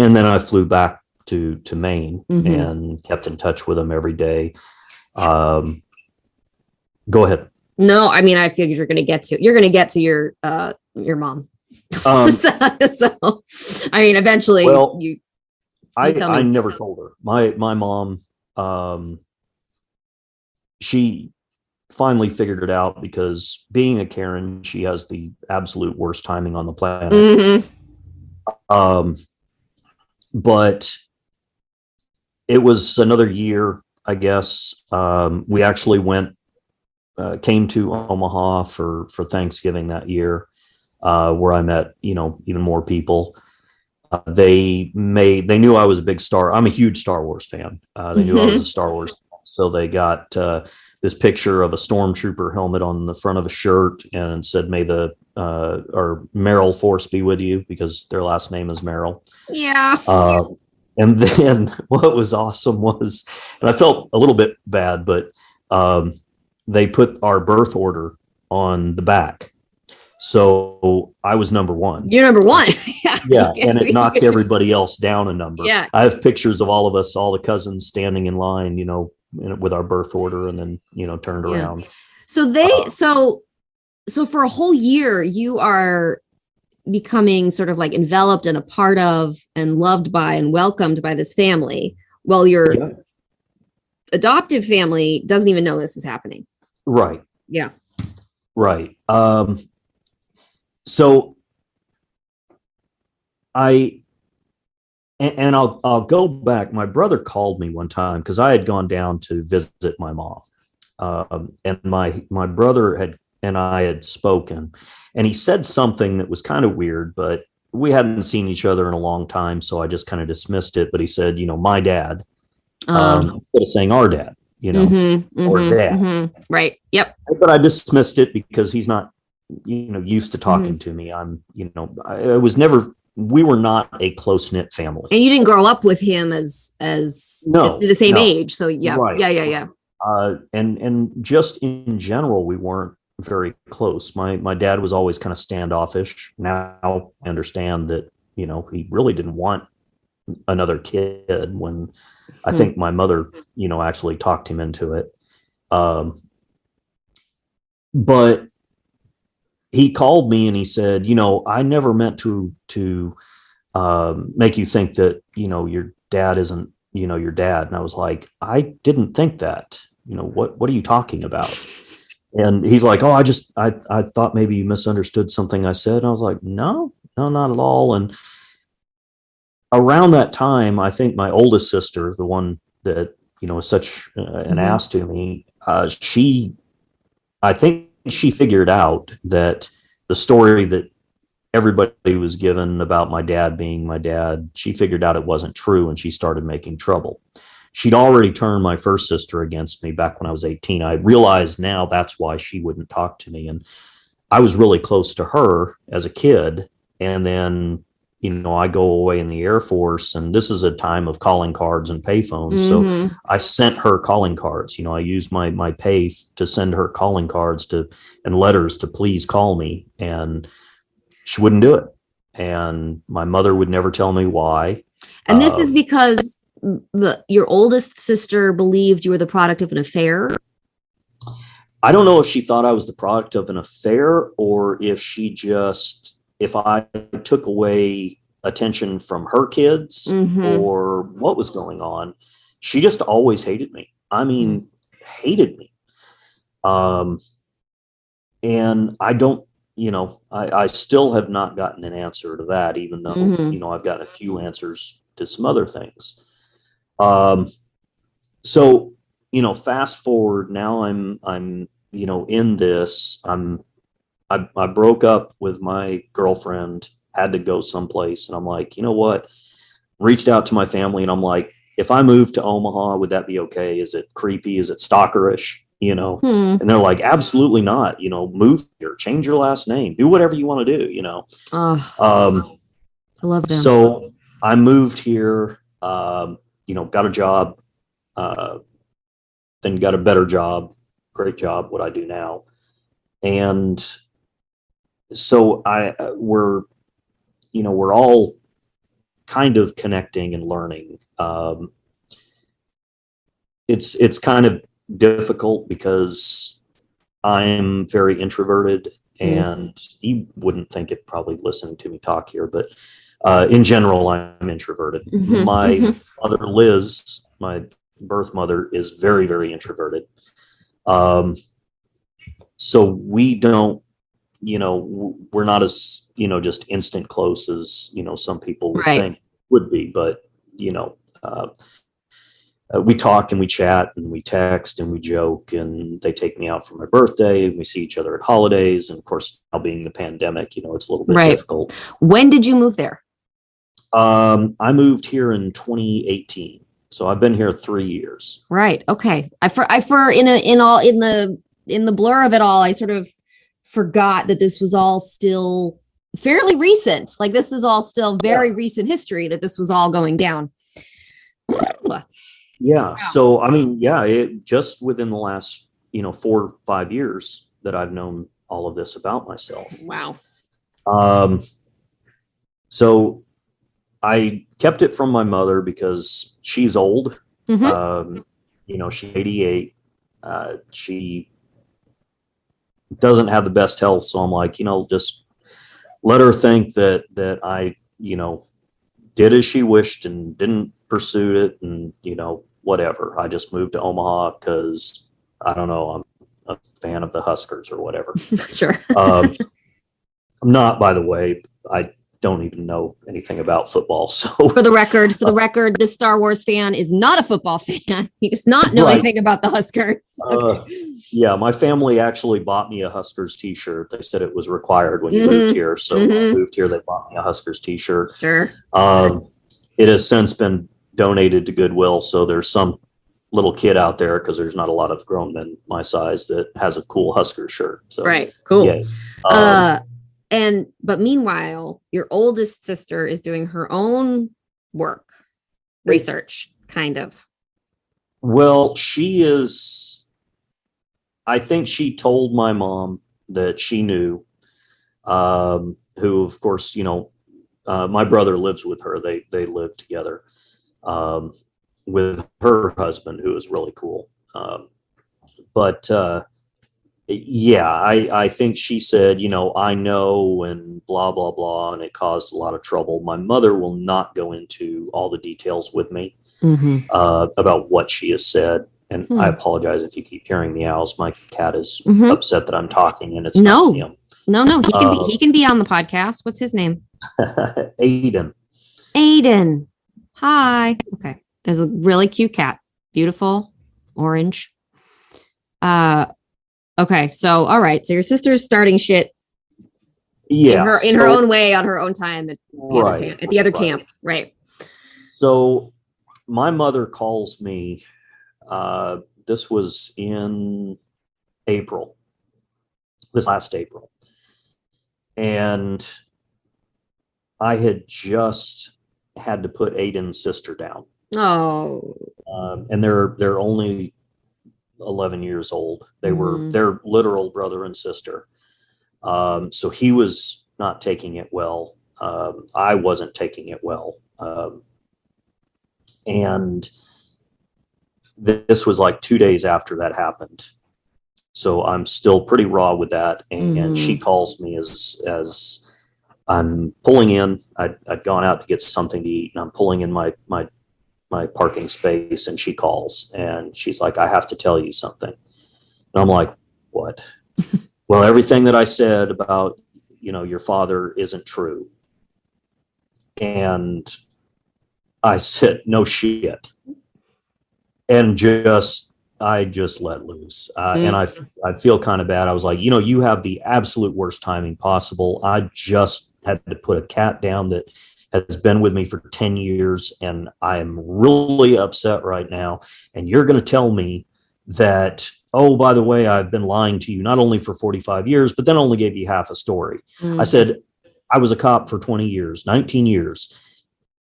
And then I flew back to Maine and kept in touch with them every day. Go ahead. No, I mean, I figured you're going to get to your mom. So, I mean, eventually, well, I never told her. My mom, she finally figured it out, because being a Karen, she has the absolute worst timing on the planet. But it was another year, I guess. We actually came to Omaha for Thanksgiving that year, where I met, even more people. They knew I was a big Star. I'm a huge Star Wars fan. They knew I was a Star Wars fan. So they got this picture of a stormtrooper helmet on the front of a shirt and said, may the or Merrill Force be with you, because their last name is Merrill. Yeah. And then what was awesome was, and I felt a little bit bad, but they put our birth order on the back. So I was number one. You're number one. Yeah. And it knocked everybody else down a number. Yeah. I have pictures of all of us, all the cousins standing in line, with our birth order, and then, turned around. So so for a whole year, you are becoming sort of like enveloped and a part of and loved by and welcomed by this family, while your adoptive family doesn't even know this is happening. Right. Yeah. Right. So I'll go back. My brother called me one time because I had gone down to visit my mom, and my brother and I had spoken, and he said something that was kind of weird, but we hadn't seen each other in a long time, so I just kind of dismissed it. But he said, my dad, instead of saying our dad, or dad, right? Yep. But I dismissed it because he's not, used to talking to me. I was never. We were not a close-knit family. And you didn't grow up with him as the same age. So yeah. Right. Yeah. And just in general, we weren't very close. My dad was always kind of standoffish. Now I understand that, he really didn't want another kid, when I think my mother, actually talked him into it. But he called me and he said, I never meant to make you think that, your dad isn't, your dad. And I was like, I didn't think that. What are you talking about? And he's like, oh, I thought maybe you misunderstood something I said. And I was like, no, not at all. And around that time, I think my oldest sister, the one that, is such an ass to me, I think she figured out that the story that everybody was given about my dad being my dad, she figured out it wasn't true, and she started making trouble. She'd already turned my first sister against me back when I was 18. I realized now that's why she wouldn't talk to me. And I was really close to her as a kid. And then, I go away in the Air Force, and this is a time of calling cards and payphones. So I sent her calling cards. I used my pay to send her calling cards and letters to please call me. And she wouldn't do it. And my mother would never tell me why. And this is because your oldest sister believed you were the product of an affair? I don't know if she thought I was the product of an affair, or if I took away attention from her kids, or what was going on. She just always hated me. I mean, hated me. And I don't, I still have not gotten an answer to that, even though, I've got a few answers to some other things. So, fast forward now, I'm, in this, I broke up with my girlfriend, had to go someplace. And I'm like, you know what? Reached out to my family, and I'm like, if I move to Omaha, would that be okay? Is it creepy? Is it stalkerish? And they're like, absolutely not. Move here, change your last name, do whatever you want to do, I love them. So I moved here, got a job, then got a better job, great job, what I do now. And so we're all kind of connecting and learning. It's kind of difficult because I'm very introverted, and you wouldn't think it probably listening to me talk here, but in general, I'm introverted. My mother, Liz, my birth mother, is very, very introverted. So we don't, we're not as, just instant close as, some people would think would be, but, we talk and we chat and we text and we joke, and they take me out for my birthday, and we see each other at holidays. And of course, now being the pandemic, it's a little bit difficult. When did you move there? I moved here in 2018. So I've been here 3 years. Right. Okay. In the blur of it all, I sort of forgot that this was all still fairly recent. Like, this is all still very recent history, that this was all going down. Yeah. Wow. So, I mean, it just within the last, 4 or 5 years that I've known all of this about myself. Wow. So I kept it from my mother because she's old. She's 88. She doesn't have the best health. So I'm like, just let her think that I, did as she wished and didn't pursue it, and, whatever. I just moved to Omaha because, I don't know, I'm a fan of the Huskers or whatever. Sure. I'm not, by the way. I don't even know anything about football. So for the record, this Star Wars fan is not a football fan. He does not know anything about the Huskers. Okay. Yeah, my family actually bought me a Huskers t-shirt. They said it was required when you moved here. So when I moved here, they bought me a Huskers t-shirt. Sure. It has since been donated to Goodwill. So there's some little kid out there, because there's not a lot of grown men my size, that has a cool Huskers shirt. So right. Cool. Yeah. But meanwhile, your oldest sister is doing her own work, research, kind of. Well, she is, I think she told my mom that she knew, who, of course, my brother lives with her. They live together, with her husband, who is really cool. But Yeah, I think she said, I know, and blah, blah, blah, and it caused a lot of trouble. My mother will not go into all the details with me Mm-hmm. about what she has said. And I Hmm. apologize if you keep hearing meows. My cat is Mm-hmm. upset that I'm talking and it's not No, him. no. He Um, can be on the podcast. What's his name? Aiden. Aiden. Hi. Okay. There's a really cute cat. Beautiful orange. Uh okay. So all right. So your sister's starting shit Yeah. in her So, own way on her own time at right, the other right. camp. Right. So my mother calls me. This was in April, this last April. And I had just had to put Aiden's sister down. Oh. And they're only 11 years old. They were Mm-hmm. their literal brother and sister. So he was not taking it well. I wasn't taking it well. And this was like 2 days after that happened. So I'm still pretty raw with that. And she Mm-hmm. calls me as I'm pulling in. I'd gone out to get something to eat, and I'm pulling in my parking space, and she calls, and she's like, "I have to tell you something." And I'm like, "What?" Well, everything that I said about your father isn't true. And I said, "No shit," and I just let loose, and I feel kind of bad. I was like, you have the absolute worst timing possible. I just had to put a cat down that has been with me for 10 years, and I am really upset right now. And you're going to tell me that, oh, by the way, I've been lying to you not only for 45 years, but then only gave you half a story. I Mm-hmm. said, I was a cop for 20 years, 19 years.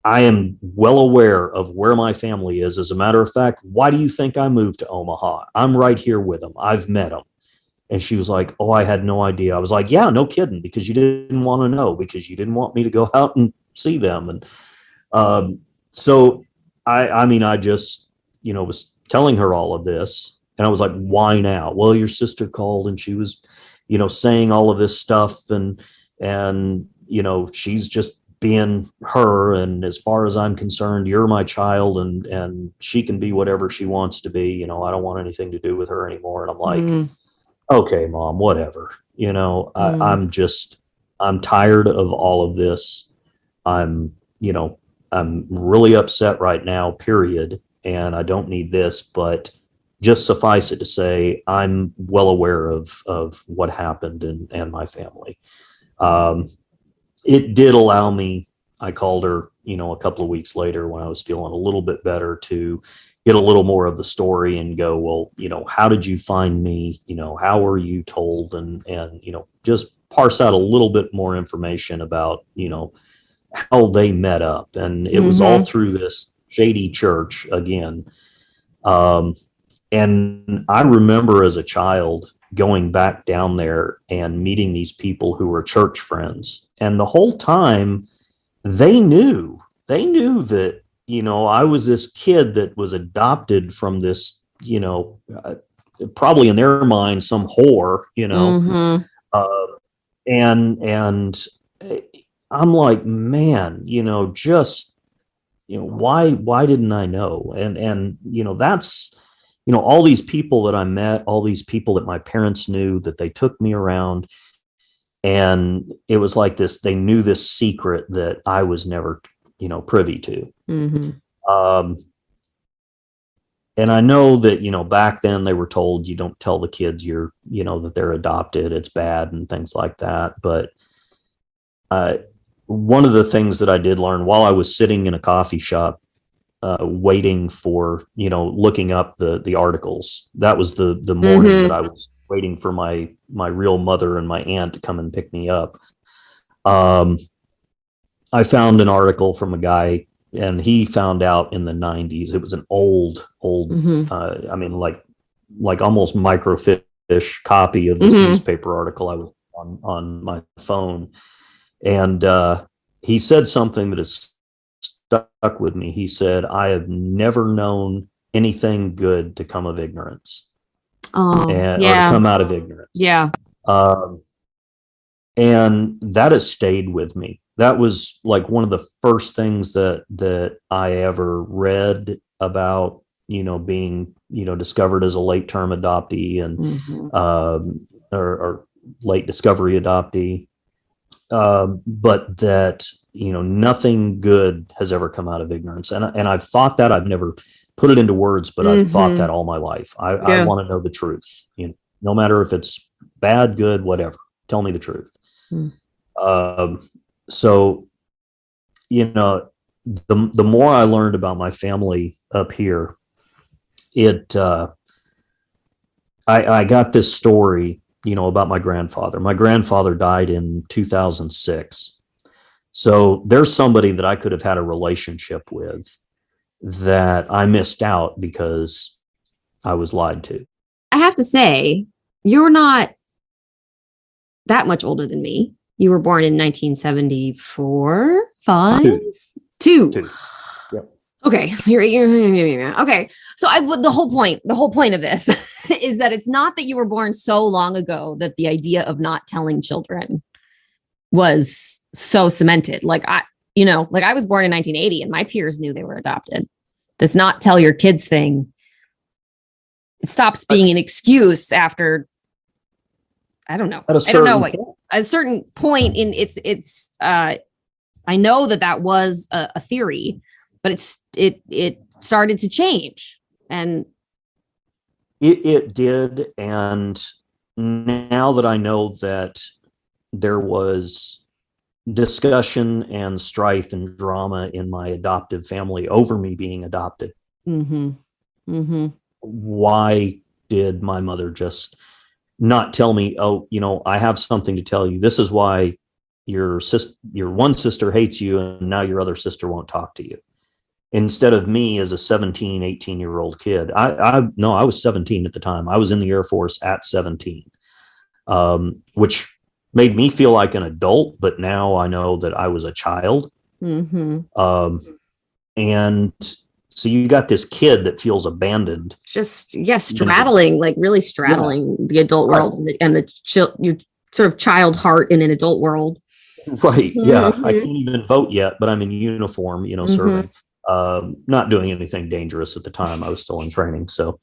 I am well aware of where my family is. As a matter of fact, why do you think I moved to Omaha? I'm right here with them. I've met them. And she was like, "Oh, I had no idea." I was like, "Yeah, no kidding, because you didn't want to know, because you didn't want me to go out and see them." And um, so I mean, I just, was telling her all of this. And I was like, "Why now?" "Well, your sister called and she was, saying all of this stuff, and, she's just being her. And as far as I'm concerned, you're my child, and she can be whatever she wants to be. I don't want anything to do with her anymore." And I'm like, Mm-hmm. "Okay, mom, whatever. I'm tired of all of this. I'm, you know, I'm really upset right now, period. And I don't need this, but just suffice it to say, I'm well aware of what happened and my family." Um, it did allow me, I called her, a couple of weeks later when I was feeling a little bit better, to get a little more of the story and go, "Well, how did you find me? How were you told?" And, just parse out a little bit more information about, how they met up. And it was all Mm-hmm. through this shady church again. Um, and I remember as a child going back down there and meeting these people who were church friends. And the whole time they knew, that, I was this kid that was adopted from this, probably in their mind, some whore, Mm-hmm. uh, and I'm like, man, just, why didn't I know? And, that's, all these people that I met, all these people that my parents knew, that they took me around. And it was like this, they knew this secret that I was never, privy to. Mm-hmm. Um, and I know that, back then they were told, you don't tell the kids that they're adopted, it's bad and things like that. But uh, one of the things that I did learn while I was sitting in a coffee shop, waiting for, looking up the articles, that was the morning that Mm-hmm. I was waiting for my real mother and my aunt to come and pick me up. Um, I found an article from a guy, and he found out in the 90s. It was an old, Mm-hmm. I mean, like almost microfiche copy of this Mm-hmm. newspaper article I was on my phone. And he said something that has stuck with me. He said, "I have never known anything good to come of ignorance." Oh, or to come out of ignorance. Yeah. Um, and that has stayed with me. That was like one of the first things that I ever read about, being, discovered as a late term adoptee and, or late discovery adoptee. But that, nothing good has ever come out of ignorance. And I've thought that. I've never put it into words, but I've thought that all my life. I want to know the truth, no matter if it's bad, good, whatever. Tell me the truth. So, the more I learned about my family up here, I got this story, about my grandfather. My grandfather died in 2006. So there's somebody that I could have had a relationship with that I missed out because I was lied to. I have to say, you're not that much older than me. You were born in 1974, 5, 2. Yep. Okay, so you're okay. So the whole point of this is that it's not that you were born so long ago that the idea of not telling children was so cemented. Like I was born in 1980 and my peers knew they were adopted. This not tell your kids thing, it stops being an excuse after, I don't know. A certain point in it's I know that was a theory, but it started to change, and it did. And now that I know that there was discussion and strife and drama in my adoptive family over me being adopted, why did my mother just not tell me, oh, I have something to tell you. This is why your one sister hates you and now your other sister won't talk to you. Instead of me as a 17, 18-year-old kid. I was 17 at the time. I was in the Air Force at 17, which made me feel like an adult, but now I know that I was a child. And so you got this kid that feels abandoned. Just, straddling, like really straddling the adult world and your sort of child heart in an adult world. Right. Yeah. I can't even vote yet, but I'm in uniform, serving. Not doing anything dangerous at the time. I was still in training. So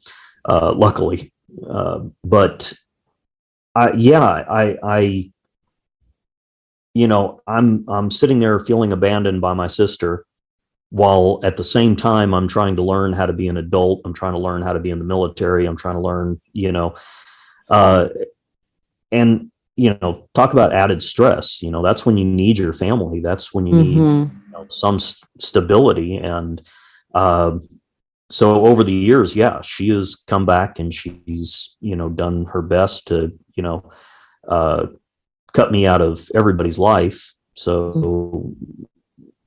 luckily. But I'm sitting there feeling abandoned by my sister, while at the same time I'm trying to learn how to be an adult. I'm trying to learn how to be in the military. I'm trying to learn, and talk about added stress. That's when you need your family. That's when you need some stability. And so over the years, she has come back and she's done her best to cut me out of everybody's life. So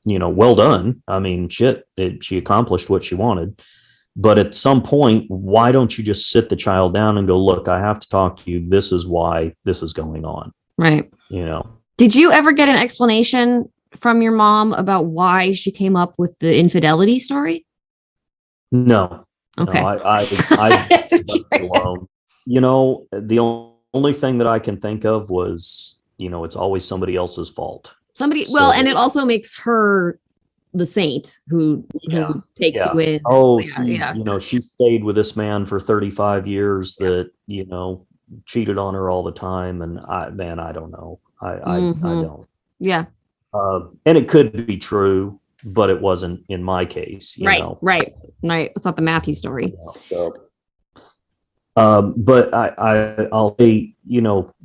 well done. I mean, she accomplished what she wanted. But at some point, why don't you just sit the child down and go, look, I have to talk to you. This is why this is going on. Right. Did you ever get an explanation from your mom about why she came up with the infidelity story? No. Okay. No, I alone. The only thing that I can think of was, it's always somebody else's fault. And it also makes her the saint who takes you in. Oh, she stayed with this man for 35 years that, cheated on her all the time. And I don't know. I don't. Yeah. And it could be true, but it wasn't in my case. Right. It's not the Matthew story. But I'll say,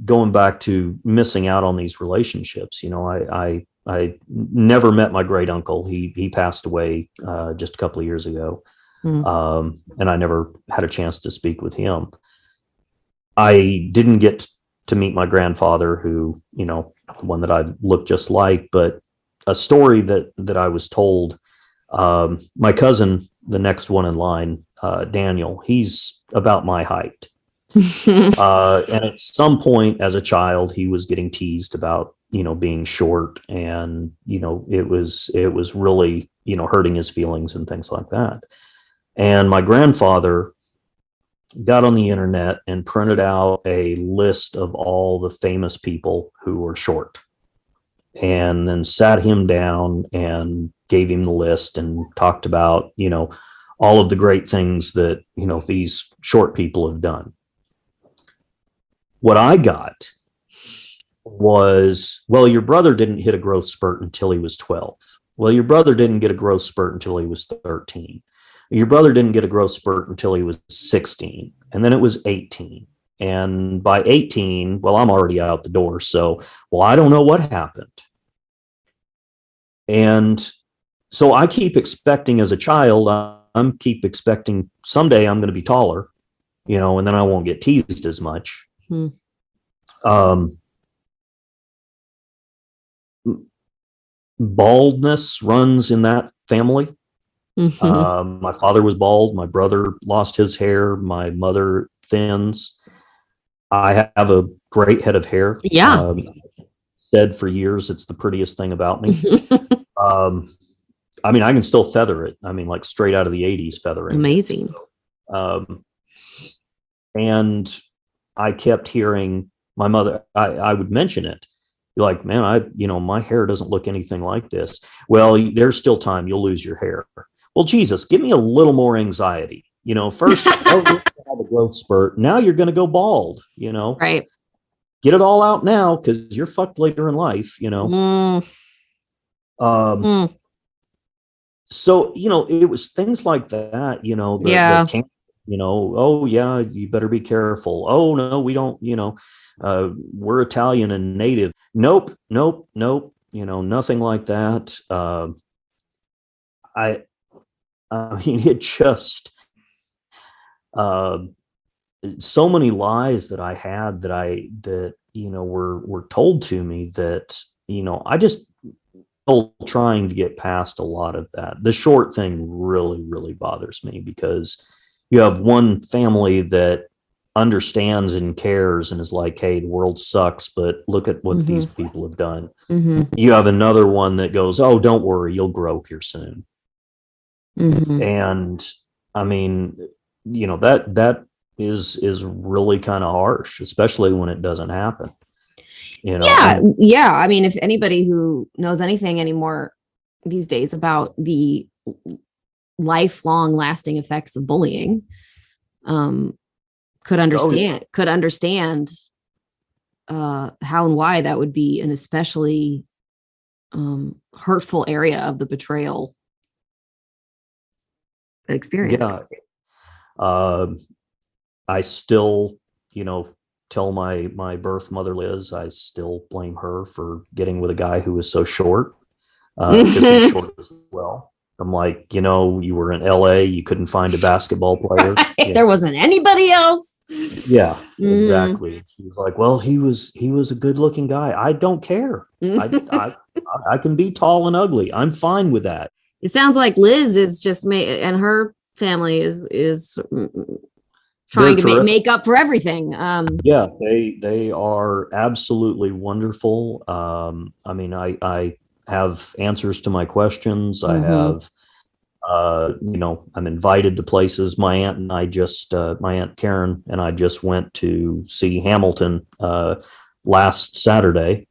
going back to missing out on these relationships, I never met my great uncle. He passed away just a couple of years ago. And I never had a chance to speak with him. I didn't get to meet my grandfather, who, the one that I looked just like, but a story that I was told, my cousin, the next one in line, Daniel, he's about my height. And at some point as a child, he was getting teased about, being short, and, it was really, hurting his feelings and things like that. And my grandfather got on the internet and printed out a list of all the famous people who were short, and then sat him down and gave him the list and talked about, all of the great things that, these short people have done. What I got was, well, your brother didn't hit a growth spurt until he was 12. Well, your brother didn't get a growth spurt until he was 13. Your brother didn't get a growth spurt until he was 16. And then it was 18. And by 18, well, I'm already out the door. So, well, I don't know what happened. And so I keep expecting as a child, I'm keep expecting someday I'm going to be taller, and then I won't get teased as much. Baldness runs in that family. My father was bald. My brother lost his hair. My mother thins. I have a great head of hair. Yeah. Said for years it's the prettiest thing about me. I mean, I can still feather it. I mean, like straight out of the 80s feathering. Amazing. And I kept hearing my mother, I would mention it. Like, man, my hair doesn't look anything like this. Well, there's still time. You'll lose your hair. Well, Jesus, give me a little more anxiety. First, you have a growth spurt. Now you're going to go bald, Right. Get it all out now because you're fucked later in life, So, it was things like that, the oh yeah, you better be careful. Oh no, we don't, we're Italian and native. Nope. Nothing like that. I mean, it just, so many lies that I had that were told to me that, I just trying to get past a lot of that. The short thing really, really bothers me because you have one family that understands and cares and is like, hey, the world sucks, but look at what these people have done. You have another one that goes, oh, don't worry, you'll grow here soon. And I mean, that is really kind of harsh, especially when it doesn't happen. Yeah. I mean, if anybody who knows anything anymore these days about the lifelong lasting effects of bullying, could understand how and why that would be an especially hurtful area of the betrayal experience. Yeah. I still, tell my birth mother, Liz, I still blame her for getting with a guy who was so short, because he's short as well. I'm like, you were in LA, you couldn't find a basketball player. Right. There wasn't anybody else. Yeah, exactly. She was like, well, he was a good looking guy. I don't care. I can be tall and ugly. I'm fine with that. It sounds like Liz is just and her family is trying to make up for everything. Yeah, they are absolutely wonderful. I mean, I have answers to my questions. I have, I'm invited to places. My aunt Karen and I just went to see Hamilton last Saturday.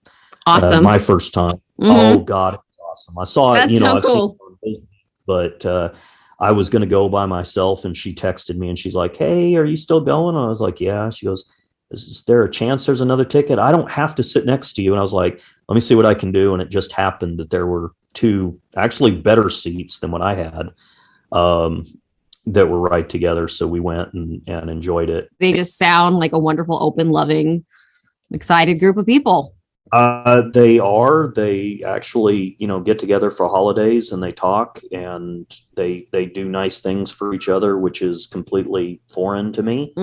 Awesome. My first time. Oh God, it was awesome. I saw it. That's so I've cool. seen it on Facebook, but I was going to go by myself, and she texted me and she's like, hey, are you still going? And I was like, yeah. She goes, is there a chance there's another ticket? I don't have to sit next to you. And I was like, let me see what I can do. And it just happened that there were two actually better seats than what I had, that were right together. So we went and enjoyed it. They just sound like a wonderful, open, loving, excited group of people. They actually, get together for holidays and they talk and they do nice things for each other, which is completely foreign to me.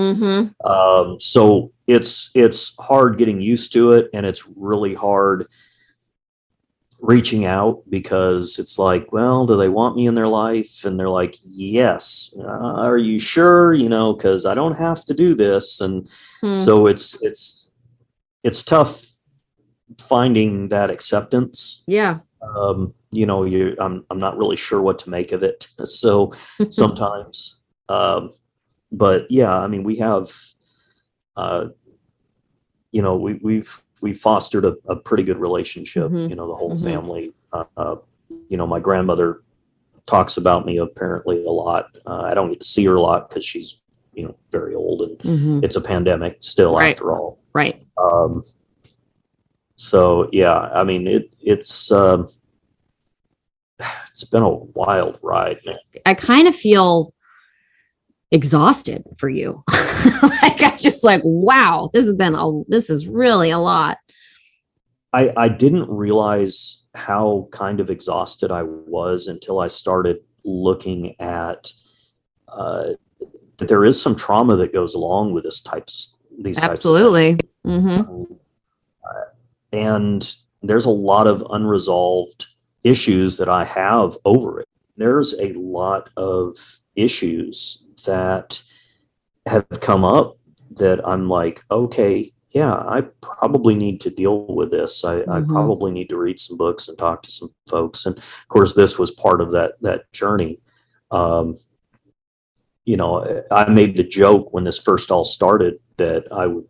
So it's hard getting used to it, and it's really hard reaching out because it's like, well, do they want me in their life? And they're like, yes. Are you sure? Because I don't have to do this. And so it's tough finding that acceptance. Yeah. I'm not really sure what to make of it. So sometimes, but yeah, I mean, we have, uh, we've fostered a pretty good relationship, Mm-hmm. the whole Mm-hmm. family. My grandmother talks about me apparently a lot. I don't get to see her a lot because she's, very old, and Mm-hmm. it's a pandemic still, Right. after all. Right. So yeah, I mean, it's been a wild ride, man. I kind of feel exhausted for you. Like I'm just like, wow, this is really a lot. I didn't realize how kind of exhausted I was until I started looking at, that there is some trauma that goes along with these types of things. Absolutely. Mm-hmm. And there's a lot of unresolved issues that I have over it. There's a lot of issues that have come up that I'm like, okay, yeah, I probably need to deal with this. I probably need to read some books and talk to some folks. And of course, this was part of that journey. Um, I made the joke when this first all started that I would,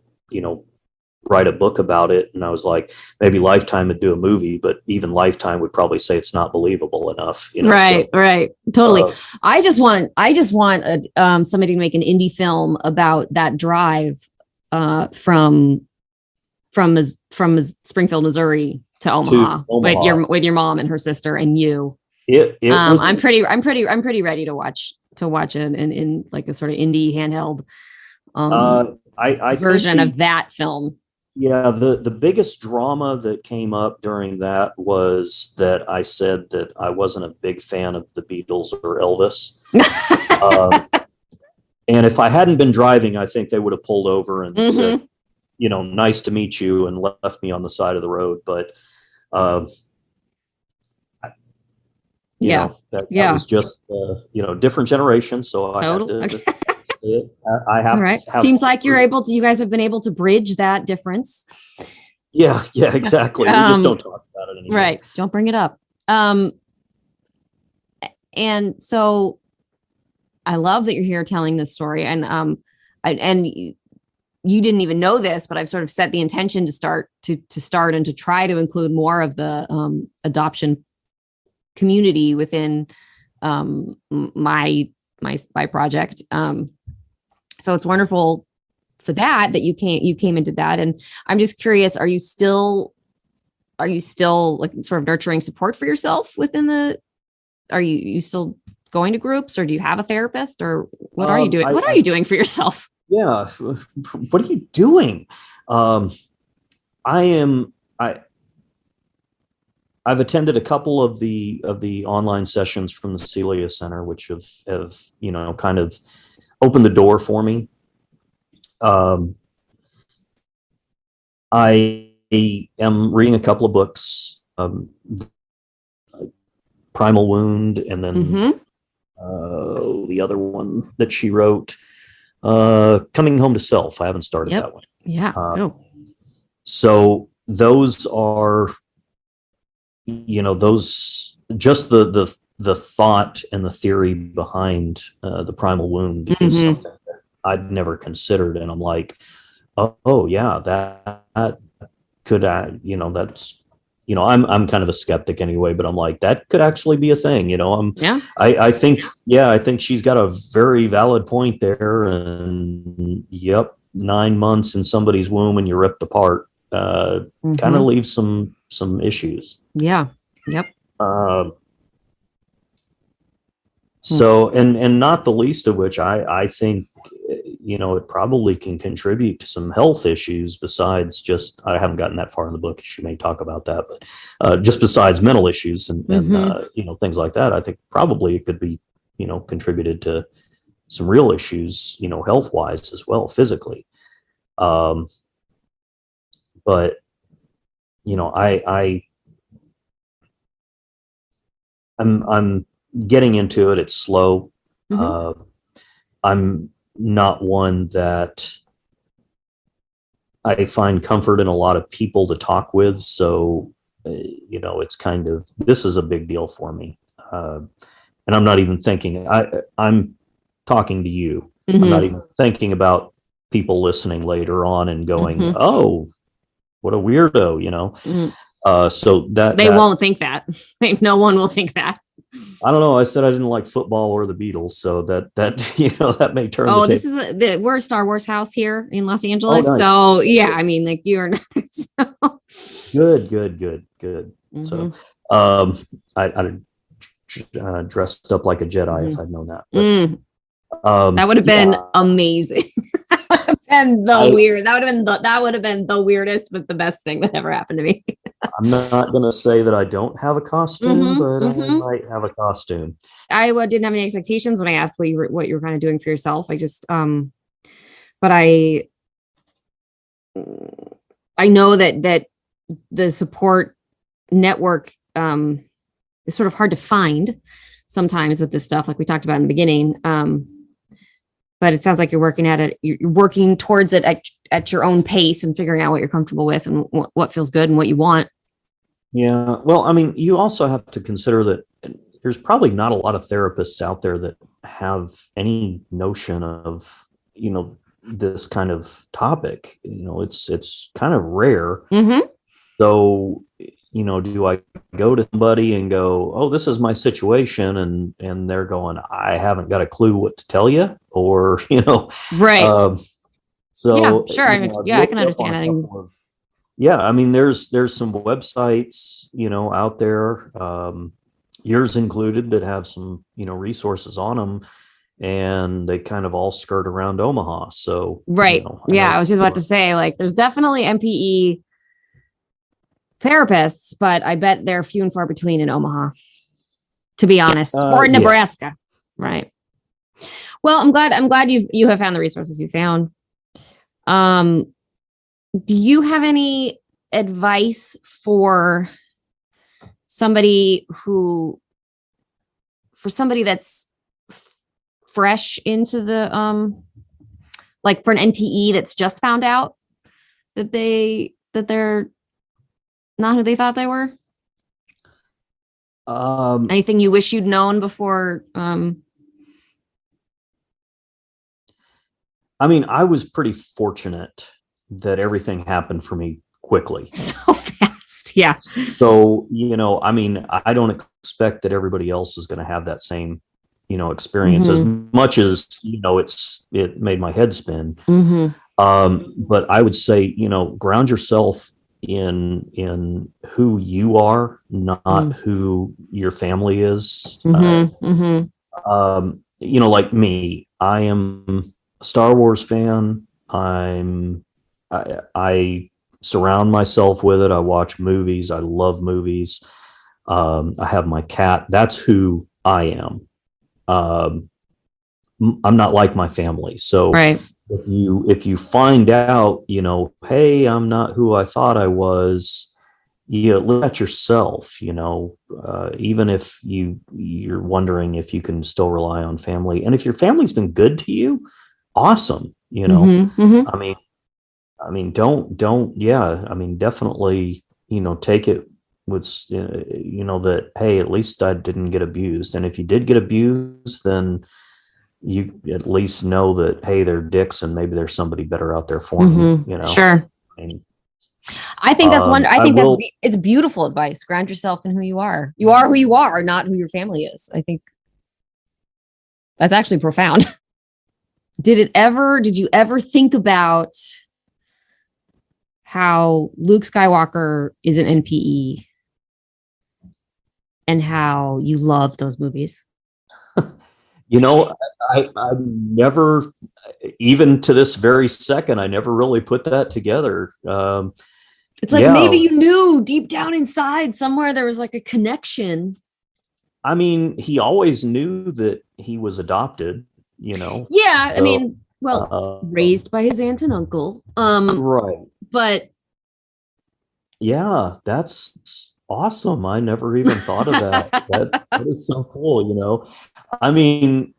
write a book about it. And I was like, maybe Lifetime would do a movie, but even Lifetime would probably say it's not believable enough. Right, so, right. Totally. I just want somebody to make an indie film about that drive from Springfield, Missouri to Omaha, with your mom and her sister and you. I'm pretty ready to watch it in like a sort of indie handheld I version of that film. Yeah, the biggest drama that came up during that was that I said that I wasn't a big fan of the Beatles or Elvis. And if I hadn't been driving, I think they would have pulled over and said, nice to meet you, and left me on the side of the road. But, that was just, different generation. So I had to. I have. All right. Seems like you guys have been able to bridge that difference. Yeah, exactly. We just don't talk about it anymore. Right. Don't bring it up. And so I love that you're here telling this story. And you didn't even know this, but I've sort of set the intention to start and to try to include more of the adoption community within my project. So it's wonderful for that you came into that. And I'm just curious, are you still like sort of nurturing support for yourself are you still going to groups, or do you have a therapist, or what are you doing? What are you doing for yourself? Yeah. What are you doing? I've attended a couple of the online sessions from the Celia Center, which have kind of opened the door for me. I am reading a couple of books, Primal Wound, and then the other one that she wrote, Coming Home to Self. I haven't started that one. Yeah. So those are, those, just the thought and the theory behind the Primal Wound is something that I'd never considered. And I'm like, oh yeah, that could, that's, I'm kind of a skeptic anyway, but I'm like, that could actually be a thing, I think she's got a very valid point there. And 9 months in somebody's womb and you're ripped apart, kind of leaves some issues. Yeah. Yep. So, and not the least of which I think, it probably can contribute to some health issues besides just, I haven't gotten that far in the book. She may talk about that, but just besides mental issues and things like that, I think probably it could be, contributed to some real issues, health wise as well, physically. But, I'm getting into it. It's slow. I'm not one that I find comfort in a lot of people to talk with. So, it's kind of, this is a big deal for me. And I'm not even thinking, I'm talking to you. I'm not even thinking about people listening later on and going, oh, what a weirdo, you know? So they won't think that. No one will think that. I don't know. I said I didn't like football or the Beatles, so that that may turn. Oh, this is we're a Star Wars house here in Los Angeles, nice. so yeah. I mean, like you're not. So. Good. So, I dressed up like a Jedi if I'd known that. But, that would have been amazing. And that would have been the weirdest, but the best thing that ever happened to me. I'm not going to say that I don't have a costume, but I might have a costume. I didn't have any expectations when I asked what you were kind of doing for yourself. I just, but I know that the support network is sort of hard to find sometimes with this stuff, like we talked about in the beginning. But it sounds like you're working at it. You're working towards it at your own pace and figuring out what you're comfortable with and what feels good and what you want. Yeah. Well, I mean, you also have to consider that there's probably not a lot of therapists out there that have any notion of, you know, this kind of topic. You know, it's kind of rare. So, you know, do I go to somebody and go, oh, this is my situation, and they're going, I haven't got a clue what to tell you, or, you know, right. So yeah, sure. I mean, yeah, I can understand that. Yeah, I mean, there's some websites, you know, out there, yours included, that have some, you know, resources on them, and they kind of all skirt around Omaha. So, right. You know, I was just about to say, like, there's definitely MPE therapists, but I bet they're few and far between in Omaha, to be honest, or in Nebraska. Right. Well, I'm glad you have found the resources you found. Do you have any advice for somebody that's fresh into the, like for an NPE that's just found out that they're not who they thought they were? Anything you wish you'd known before? I mean, I was pretty fortunate that everything happened for me quickly. So fast. Yeah. So, you know, I mean, I don't expect that everybody else is going to have that same, you know, experience as much as, you know, it made my head spin. But I would say, you know, ground yourself in who you are, not who your family is. You know, like me, I am a Star Wars fan. I surround myself with it. I watch movies. I love movies. I have my cat. That's who I am. I'm not like my family. So right. If you find out, you know, hey, I'm not who I thought I was, you look at yourself, you know, even if you're wondering if you can still rely on family. And if your family's been good to you, awesome. You know, I mean, definitely, you know, take it with, you know, that, hey, at least I didn't get abused. And if you did get abused, then you at least know that, hey, they're dicks and maybe there's somebody better out there for me, you know? Sure. I think that's it's beautiful advice. Ground yourself in who you are. You are who you are, not who your family is. I think that's actually profound. Did you ever think about how Luke Skywalker is an NPE and how you love those movies? You know, I never, even to this very second, I never really put that together. It's like maybe you knew deep down inside somewhere there was like a connection. I mean, he always knew that he was adopted, you know? Yeah. So, I mean, well, raised by his aunt and uncle. Right. But yeah, that's awesome. I never even thought of that. That is so cool, you know? I mean,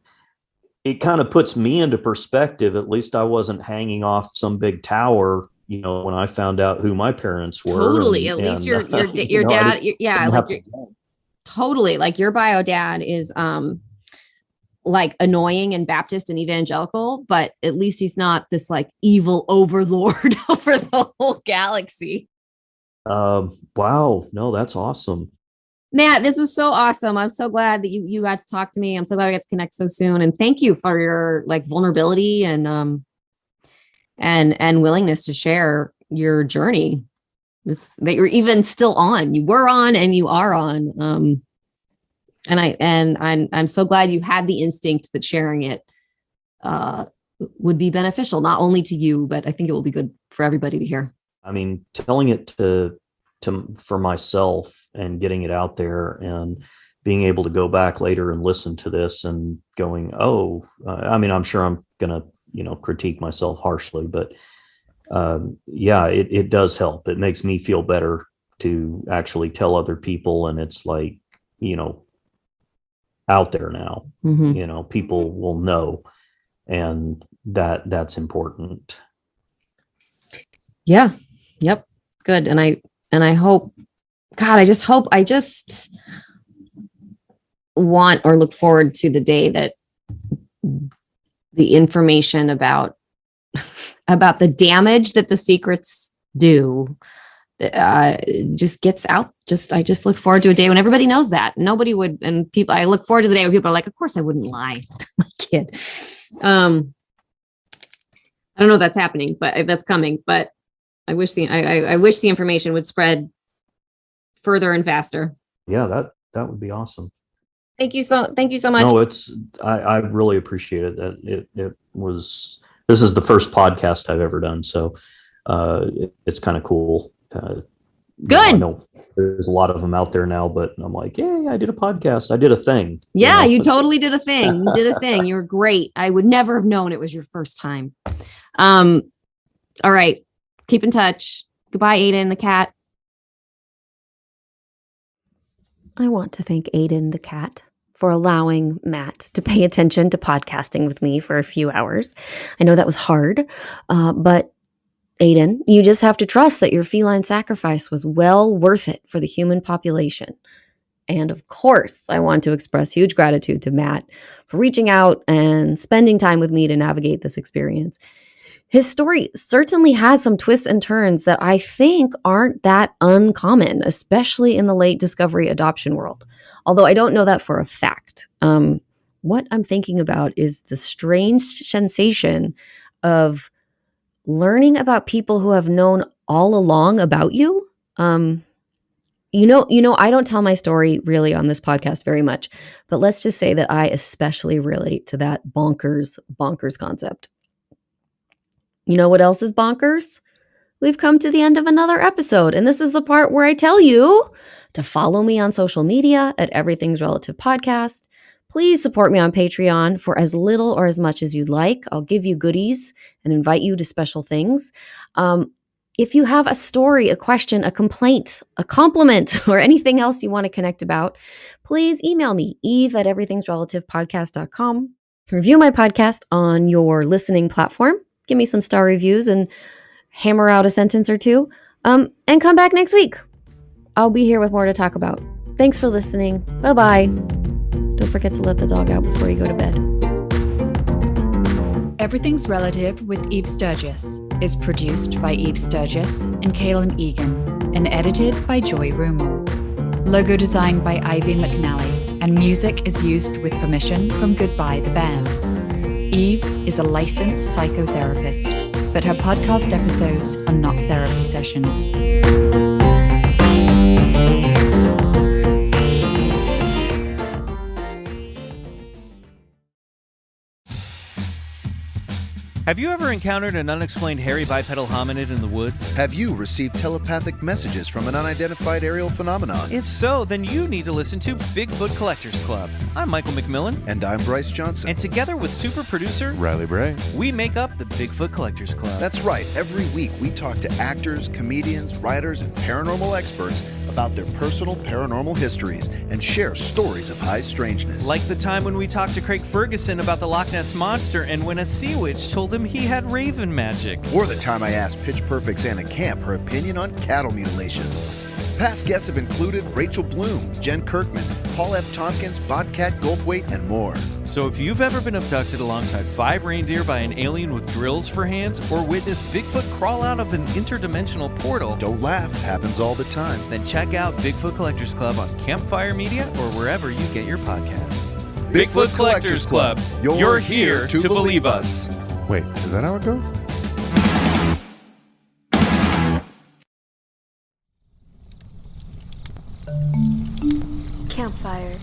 it kind of puts me into perspective. At least I wasn't hanging off some big tower, you know, when I found out who my parents were. Totally. At least your dad, yeah, like totally. Like your bio dad is like annoying and Baptist and evangelical, but at least he's not this like evil overlord over the whole galaxy. Wow. No, that's awesome. Matt, this was so awesome. I'm so glad that you got to talk to me. I'm so glad we got to connect so soon. And thank you for your like vulnerability and willingness to share your journey. That you're even still on. You were on and you are on. I'm so glad you had the instinct that sharing it would be beneficial, not only to you, but I think it will be good for everybody to hear. I mean, telling it for myself and getting it out there and being able to go back later and listen to this and going, I mean, I'm sure I'm going to, critique myself harshly, but it does help. It makes me feel better to actually tell other people. And it's like, out there now, people will know, and that's important. Yeah. Yep. Good. And I hope, God, I just want or look forward to the day that the information about the damage that the secrets do just gets out. I just look forward to a day when everybody knows that. Nobody would, and people, I look forward to the day when people are like, of course I wouldn't lie to my kid. I don't know if that's happening, but that's coming. But I wish the information would spread further and faster. Yeah, that would be awesome. Thank you so much. No, I really appreciate it. This is the first podcast I've ever done, so it's kind of cool. Good. I know there's a lot of them out there now, but I'm like, yeah, I did a podcast. I did a thing. Yeah, you totally did a thing. You did a thing. You were great. I would never have known it was your first time. All right. Keep in touch. Goodbye, Aiden the cat. I want to thank Aiden the cat for allowing Matt to pay attention to podcasting with me for a few hours. I know that was hard, but Aiden, you just have to trust that your feline sacrifice was well worth it for the human population. And of course, I want to express huge gratitude to Matt for reaching out and spending time with me to navigate this experience. His story certainly has some twists and turns that I think aren't that uncommon, especially in the late discovery adoption world. Although I don't know that for a fact. What I'm thinking about is the strange sensation of learning about people who have known all along about you. I don't tell my story really on this podcast very much, but let's just say that I especially relate to that bonkers concept. You know what else is bonkers? We've come to the end of another episode, and this is the part where I tell you to follow me on social media at Everything's Relative Podcast. Please support me on Patreon for as little or as much as you'd like. I'll give you goodies and invite you to special things. If you have a story, a question, a complaint, a compliment, or anything else you want to connect about, please email me, eve@everythingsrelativepodcast.com. Review my podcast on your listening platform. Give me some star reviews and hammer out a sentence or two. And come back next week. I'll be here with more to talk about. Thanks for listening. Bye-bye. Don't forget to let the dog out before you go to bed. Everything's Relative with Eve Sturgis is produced by Eve Sturgis and Kaylin Egan and edited by Joy Rumo. Logo designed by Ivy McNally, and music is used with permission from Goodbye the Band. Eve is a licensed psychotherapist, but her podcast episodes are not therapy sessions. Have you ever encountered an unexplained hairy bipedal hominid in the woods? Have you received telepathic messages from an unidentified aerial phenomenon? If so, then you need to listen to Bigfoot Collectors Club. I'm Michael McMillan. And I'm Bryce Johnson. And together with super producer Riley Bray, we make up the Bigfoot Collectors Club. That's right. Every week we talk to actors, comedians, writers, and paranormal experts about their personal paranormal histories and share stories of high strangeness. Like the time when we talked to Craig Ferguson about the Loch Ness Monster and when a sea witch told him he had raven magic. Or the time I asked Pitch Perfect's Anna Camp her opinion on cattle mutilations. Past guests have included Rachel Bloom, Jen Kirkman, Paul F. Tompkins, Bobcat Goldthwait, and more. So if you've ever been abducted alongside 5 reindeer by an alien with drills for hands, or witnessed Bigfoot crawl out of an interdimensional portal, Don't laugh, happens all the time. then check out Bigfoot Collectors Club on Campfire Media or wherever you get your podcasts. Bigfoot Collectors Club. You're here to believe us. Wait, is that how it goes? Campfire.